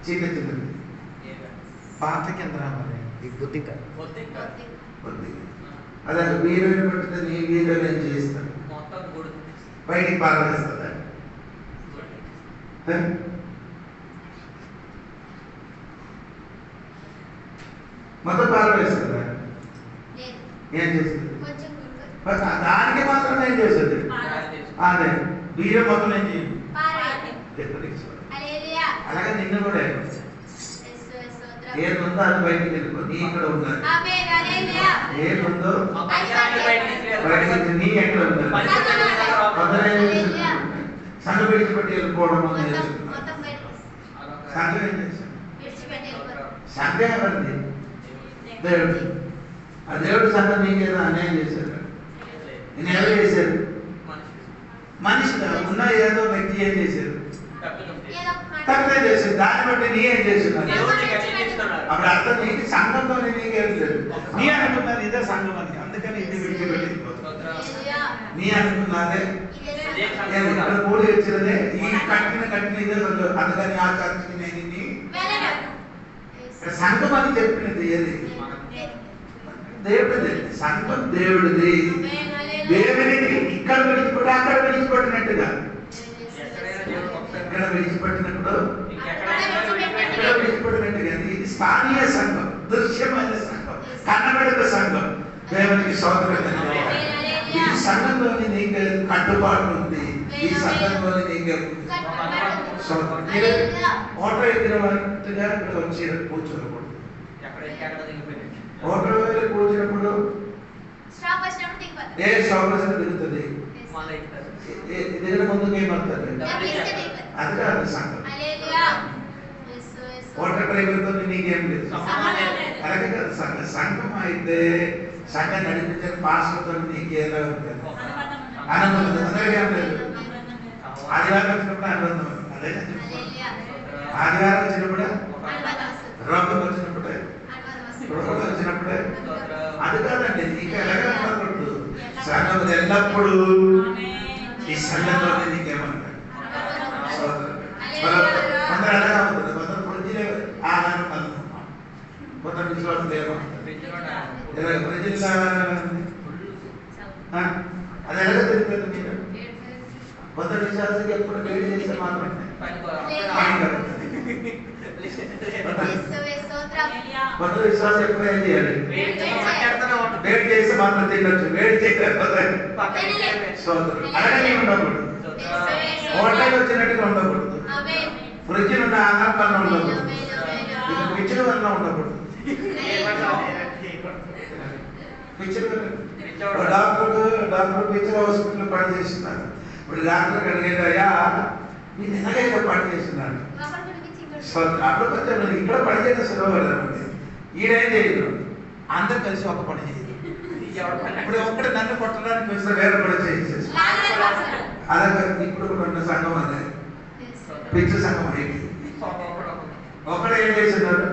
చిన్న చిన్నది పాత కేంద్రాలు అదే వీరుని పట్టితే నీ వీరు నేను చేస్తాను, బయటికి పారవేస్తుందా? మొత్తం పారవేస్తుందా? ఏం చేస్తుంది? దానికి మాత్రం ఏం చేస్తుంది? అదే వీరు మొత్తం ఏం చేయండి. అలాగే నిన్ను కూడా ఏదుందో అది బయటికి వెళ్ళిపో. నీ ఇక్కడ ఉండాలి, ఏదుందో బయటకి నీ ఎక్కడ ఉండాలి. సంఘం విడిచిపెట్టి వెళ్ళిపోవడం సంఘం ఏం చేశాడు? సంఘం ఎవరిది? దేవుడు. ఆ దేవుడు సంఘం నీకేదో అన్యాయం చేశాడు. నేను ఎవరు చేశాడు? మనిషి ఉన్న ఏదో వ్యక్తి ఏం చేశాడు? తప్పే చేశాడు. దాన్ని బట్టి నీ ఏం చేస్తున్నాడు? అప్పుడు అర్థం నీకు సంఘంతో నీకేం లేదు. నీ అనుకున్నది ఇదే సంఘం అని, అందుకని ఇది విడిచిపెట్టి నీ అనుకున్నదే ఇక్కడ కూడి వచ్చినదే ఈ కట్టిన ఇదే అందుకని ఆ చర్చకి నేను సంఘం అని చెప్పినది ఏది? దేవుడిది. సంఘం దేవుడిది. దేవుడికి ఇక్కడ విడిచిపెట్టి అక్కడ విడిచిపెట్టినట్టుగా ఇక్కడ విడిచిపెట్టినప్పుడు ఇక్కడ విడిచిపెట్టినట్టుగా ఇది స్థానియ సంఘం, దృశ్యమైన సంఘం, కన్నబడిన సంఘం. దేవునికి స్తోత్రం. ఈ సంఘంలోని నీకు కట్టుబాటు ఉంది. ఈ సంఘంలోని నీకు ఓటర్ ఎగిరినట్టుగా ఇక్కడ వచ్చి కూర్చోకూడదు. ఓటర్ వేలు కూర్చున్నప్పుడు ఏ సౌకర్యం దిగుతుంది, దిగిన ముందుకు ఏమవుతుంది? అది కాదు సంఘం. ఓటర్ డ్రైవర్తో నీకేం లేదు, అలాగే కాదు సంఘం. సంఘం అయితే సంఘం నడిపించిన పాస్టర్తో నీకు ఎలా ఉంటుంది? అనుమతి అందరికీ ఏం లేదు. ఆదివారం వచ్చినప్పుడు అనుబంధం అదే ఆదివారం వచ్చినప్పుడు రోగం వచ్చినప్పుడే రోగం వచ్చినప్పుడే అది కాదండి. నీకు ఎలాగ ఉండకూడదు. సంఘం ఎల్లప్పుడూ ఈ సంఘంలో నీకేమంటారు కొందరు ఎలాగా ఉంటుంది. కొందరు ప్రజలే ఆహారం కలుగుతున్నాం, కొందరు విశ్వాసం ఏమంటారు ప్రజలు అది ఎలాగ తెలుస్తుంది మీరు. కొందరు విశ్వాసకి ఎప్పుడు వేడి చేస్తే మాత్రమే కొందరు విశ్వాసం ఎప్పుడు ఏం చేయాలి, వేడి చేస్తే మాత్రం తినొచ్చు, వేడి చేయకపోతే అలాగే ఉండకూడదు. హోటల్ వచ్చినట్టుగా ఉండకూడదు, ఫ్రిడ్జ్ నుండి ఆహారం వల్ల ఉండకూడదు, పిచ్చిన వల్ల ఉండకూడదు. డాక్టర్ పిచ్చర్ హాస్పిటల్ పని చేస్తున్నారు. ఇప్పుడు డాక్టర్ అడిగేదయ్యా మీరు ఎలాగైతే పని చేస్తున్నారు అప్పుడు కొంచెం ఇక్కడ పని చేయడం సులభపడదండి. ఈడేం చేయదు, అందరు కలిసి ఒక పని చేయదు. ఇప్పుడు ఒక్కడే నన్ను కొట్టడానికి వస్తే వేరే పని చేసేసి అలాగే ఇప్పుడు కూడా ఉన్న సంఘం అదే పిచ్చి సంఘం అయింది. ఒకడే ఏం చేస్తున్నారు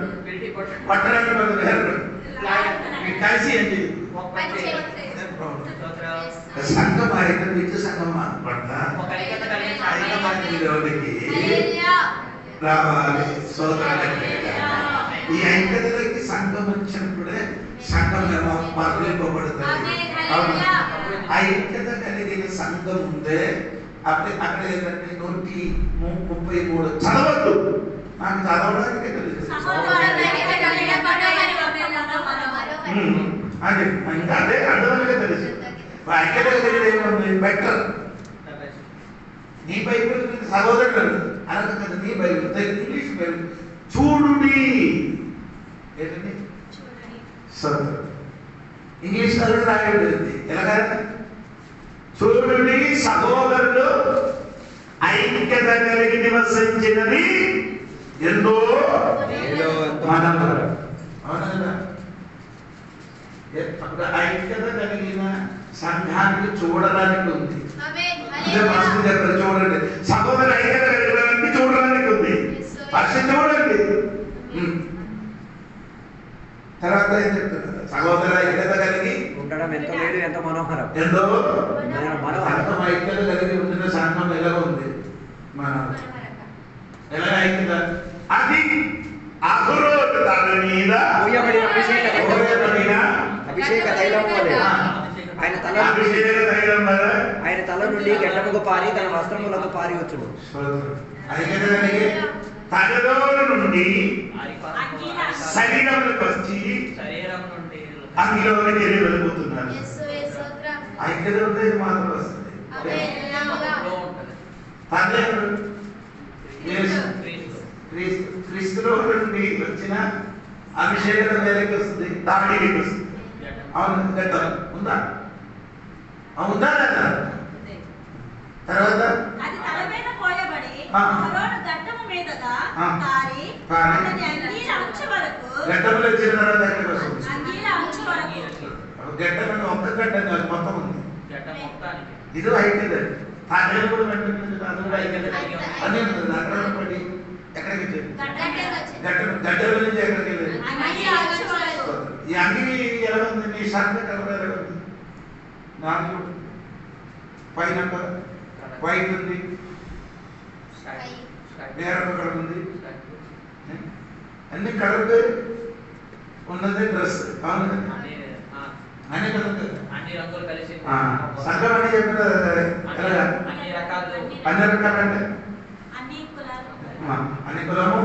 పట్టడానికి వేరే కలిసి ఏం చేయదు. సంఘం అయితే పిచ్చి సంఘం పడ్డా రావాలి. సోదరులకి ఈ ఐక్యతలకి సంఘం వచ్చినప్పుడే సంఘం మరలింపబడుతుంది. ఐక్యత కలిగిన సంఘం ఉంటే అక్కడ ఏంటంటే 133 చదవద్దు. నాకు చదవడానికి తెలుసు అదే ఇంకా అదే అర్థమనిగా తెలుసు. ఐక్యత కలిగిన ఏముంది బెటర్ నీ బైబిల్ సహోదరుడు అనగా కదా నీ బైబిల్ ఇంగ్లీష్ బైబిల్ చూడుడి ఏంటండి ఇంగ్లీష్ చదువు రాయబడింది. ఎలాగా చూడుడి సహోదరుడు ఐక్యత కలిగి నివసించినది ఎంతో మనోహరం. అవునా? ఐక్యత కలిగిన సంఘానికి చూడడానికి ఉంది. చూడండి సహోదరు ఐక్యత కలిగిన చూడడానికి ఉంది. ఫస్ట్ చూడండి, తర్వాత ఏం చెప్తున్నారు? సహోదర ఐక్యత కలిగి ఉండడం ఎంత మేలు, ఎంత మనోహరం. ఎంతో మనోహరం. ఐక్యత కలిగి ఉంటున్న సంఘం ఎలా ఉంది? మన ఎలా ఐక్యత అది అహరోను తల మీద అభిషేక తైలం వలె ఆయన తల నుండి గడ్డముకు పారి తన వస్త్రములకు పారి వచ్చును. తలలోను నుండి శరీరంలోకి వచ్చి అందులోకి వెళ్ళి వెళ్ళిపోతున్నారు. ఐక్యత ఉండేది మాత్రం వస్తుంది. క్రీస్తులో నుండి వచ్చిన అభిషేకం వేలకి వస్తుంది, తాడికి వస్తుంది. అవును గడ్డం ఉందా? ఉందా లేదా? తర్వాత అది తల మీద పోయబడి అహరోను గడ్డము మీదగా కారి అతని అంగీల అంచు వరకు గడ్డములు వచ్చిన తర్వాత ఎక్కడికి వస్తుంది? అంగీల అంచు వరకు గడ్డం ఒక్క గడ్డం కాదు, మొత్తం ఉంది. ఇది ఐక్యత. తాడేలు కూడా వెంటనే అది కూడా ఐక్యత అన్నీ ఉంటుంది. అక్కడ పడి ఎక్కడికి గడ్డల నుంచి ఎక్కడికి వెళ్ళేది? ఈ అంగి ఎలా ఉంది? నీ షర్ట్ కలర్ ఎలా ఉంది? నాకు పైన వైట్ ఉంది, నేరం కలర్ ఉంది, అన్ని కలర్ ఉన్నది డ్రెస్. అవును అన్ని కలర్ సంఘం అని చెప్పిన అన్ని రకాలంటే అన్ని కులము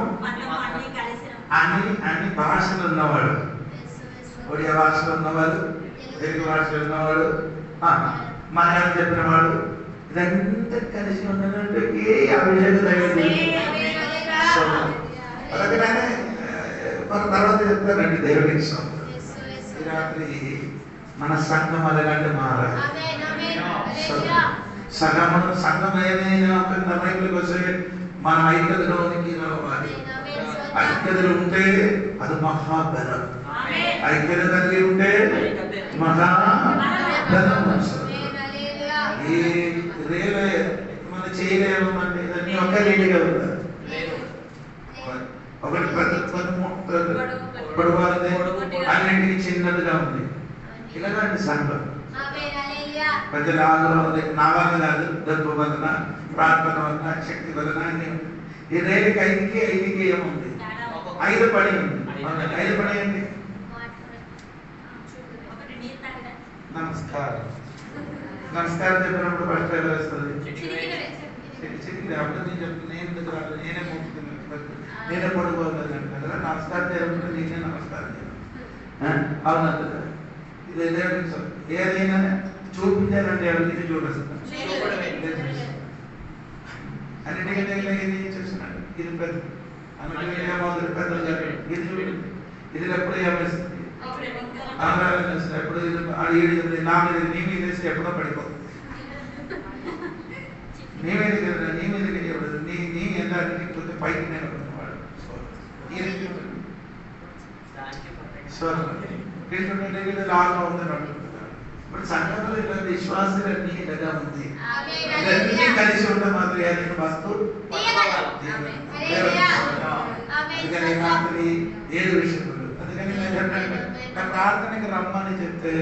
అన్ని భాషలు ఉన్నవాడు, ఒడియా భాషలో ఉన్నవాడు, తెలుగు భాషలో ఉన్నవాడు, మలయాళం చెప్పిన వాడు, ఇదంతా కలిసి ఉన్నదంటే ఏ అభిషేకం అలాగే తర్వాత చెప్తానండి. దేవుడికి ఈ రాత్రి మన సంఘం అలాగంటే మారాలి. సంఘం ఏమైనా ఒక నిర్ణయంలోకి వస్తే మన ఐక్యతలోనికి రావాలి. ఐక్యతలు ఉంటే అది మహాబలం. ఐక్యత కలిగి ఉంటే మహాబలం. ఈ రేలే మన చేయలేమండి, ఇవన్నీ ఒకే రీతిగా ఉందా? ఒకటి పొడవాలదే, అన్నింటికి చిన్నదిగా ఉంది. ఇలాగండి సంఘం. ప్రజల ఆగ్రహం ఉంది. నా వల్ల కాదు, డబ్బు వలన, ప్రార్థన వలన, శక్తి వలన అన్ని ఉంది. ఈ రేలుకి 5కి ఏముంది? 5 పడి ఉంది. 5 పడి అండి. నమస్కారం నమస్కారం చెప్పినప్పుడు ఫస్ట్ ఎలా వస్తుంది? అప్పుడు నేను చెప్తాను, నేనే మొక్కుతున్నాను, నేనే పడుకోలేదు కదా. నమస్కారం చేయకుండా నేనే నమస్కారం చేయాలి. అవునంత ఇది ఏదైనా చూపించాలంటే ఎవరికి చూపిస్తాను. అన్నిటికీ ఏం చేస్తున్నాడు? ఇది పెద్ద అన్నది పెద్దలు గారు ఇది చూడండి. ఇది ఎప్పుడు ఏమేస్తుంది? ఎప్పుడు నా మీద నీ మీద వేసి ఎప్పుడో పడిపోతుంది. నీ మీద నీ ఎంత కొంచెం పైకి నేను వాడు లాగా ఉందని అంటున్నారు. ఇప్పుడు సంఘంలో ఇలాంటి విశ్వాసాలన్నీ ఇలాగా ఉంది. ఇవన్నీ కలిసి ఉంటే మాత్రం ఏదైనా వస్తువు అందుకని రాత్రి 7 విషయంలో అందుకని నా ప్రార్థనకి రమ్మని చెప్తే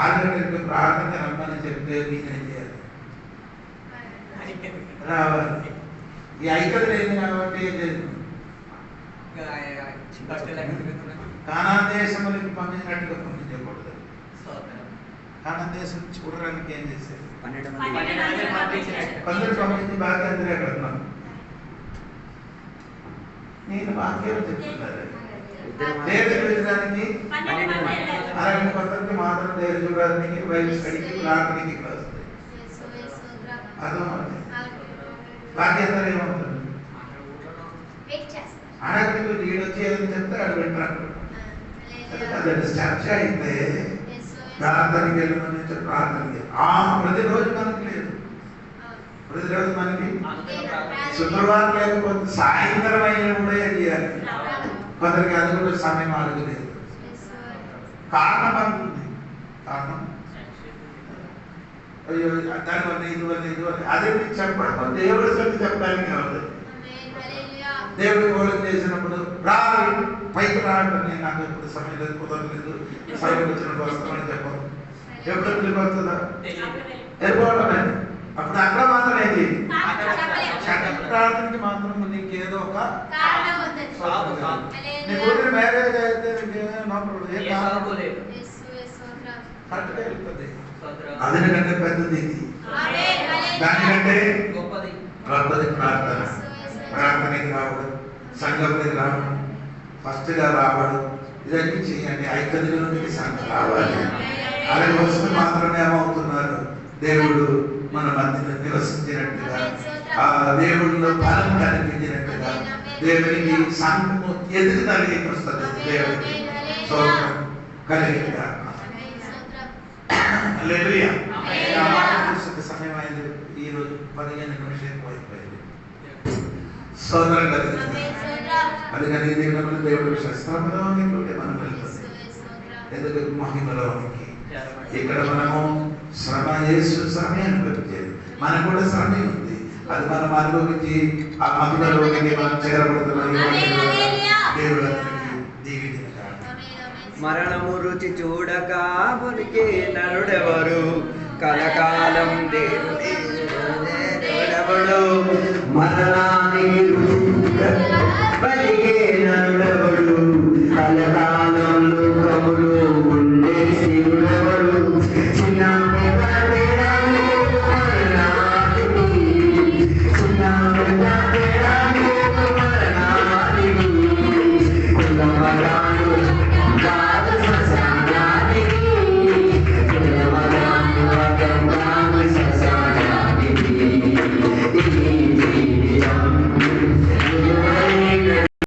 6 గంటలకి ప్రార్థనకి రమ్మని చెప్తే మీకేం చేయాలి? రావాలి. ఈ ఐక్యత లేదు కాబట్టి ఏం లేదు. కానాన్ దేశంలోకి పంపించినట్టుగా పంపించకూడదు. కానాన్ దేశం చూడడానికి ఏం చేశారు? 12 పంపించి బాగా అందరూ కడుతున్నాం. నేను వాక్యం చెప్తున్నారు. దేవుడు చూడడానికి 12 మందికి మాత్రం దేవుడు చూడడానికి బైబిల్ స్టడీకి ప్రార్థనకి ఇక్కడ వస్తుంది. అర్థమవుతుంది. బాకీ అందరూ ఏమవుతుంది? అడగడానికి వీడు వచ్చి ఏదని చెప్తే అక్కడ పెట్టారు. అదే చర్చ అయితే ప్రార్థనకి వెళ్ళమని ప్రార్థనకి ప్రతిరోజు మనకి లేదు. ప్రతిరోజు మనకి శుక్రవారం లేకపోతే సాయంత్రం అయినా కూడా ఏం చేయాలి? కొందరికి అది కూడా సమయం అడగలేదు. కారణం అనుకుంది. కారణం అయ్యో దానివల్ల ఇది అదే మీకు చెప్పడం దేవుడి సంగతి చెప్పడానికి కావాలి. దేవుడి గోళం చేసినప్పుడు రాదు పైకి రావడం నేను నాకు ఎప్పుడు సమయం లేదు, కుదరలేదు, సమయం వచ్చినప్పుడు వస్తామని చెప్పాలి. ఎప్పుడు పిలిపి వస్తుందా? వెళ్ళిపోవడమే. అప్పుడు అక్కడ మాత్రం ఏంటి? ప్రార్థనకి మాత్రం నీకేదో ఒక నీ కూతురు మ్యారేజ్ అయితే కరెక్ట్గా వెళ్తుంది. అదికంటే పెద్దది దానికంటే గొప్పది ప్రార్థన. ప్రార్థనకి రావడం, సంఘంలోకి రావడం, ఫస్ట్ గా రావడం, ఇదన్నీ చేయండి. ఐక్యతలో నుండి సంఘం రావాలి. అలా వస్తే మాత్రమే ఏమవుతున్నారు? దేవుడు మన మధ్యలో నివసించినట్టుగా, ఆ దేవుడిలో బలం కనిపించినట్టుగా, దేవునికి సంఘము ఎదుగుదలకి వస్తుంది. దేవుడికి స్తోత్రం కలిగిన సమయం అయింది. ఈ రోజు 15 నిమిషాలు అయిపోయింది. స్తోత్రం కలిగింది. అందుకని దేవుడు శస్త్రంలోనికి మనం వెళ్తుంది. ఎందుకు? మహిమలోనికి. ఇక్కడ మనము శ్రమ యేసు శ్రమే అనిపించేది. మనకు కూడా శ్రమే ఉంది. అది మన మనలోకి ఆ మహిమలోకి మనం చేరబడుతున్నాం. దేవుడు మరణము రుచి చూడక బతికే నరుడెవరు? కలకాలం దేవుడెవడు? మరణానికి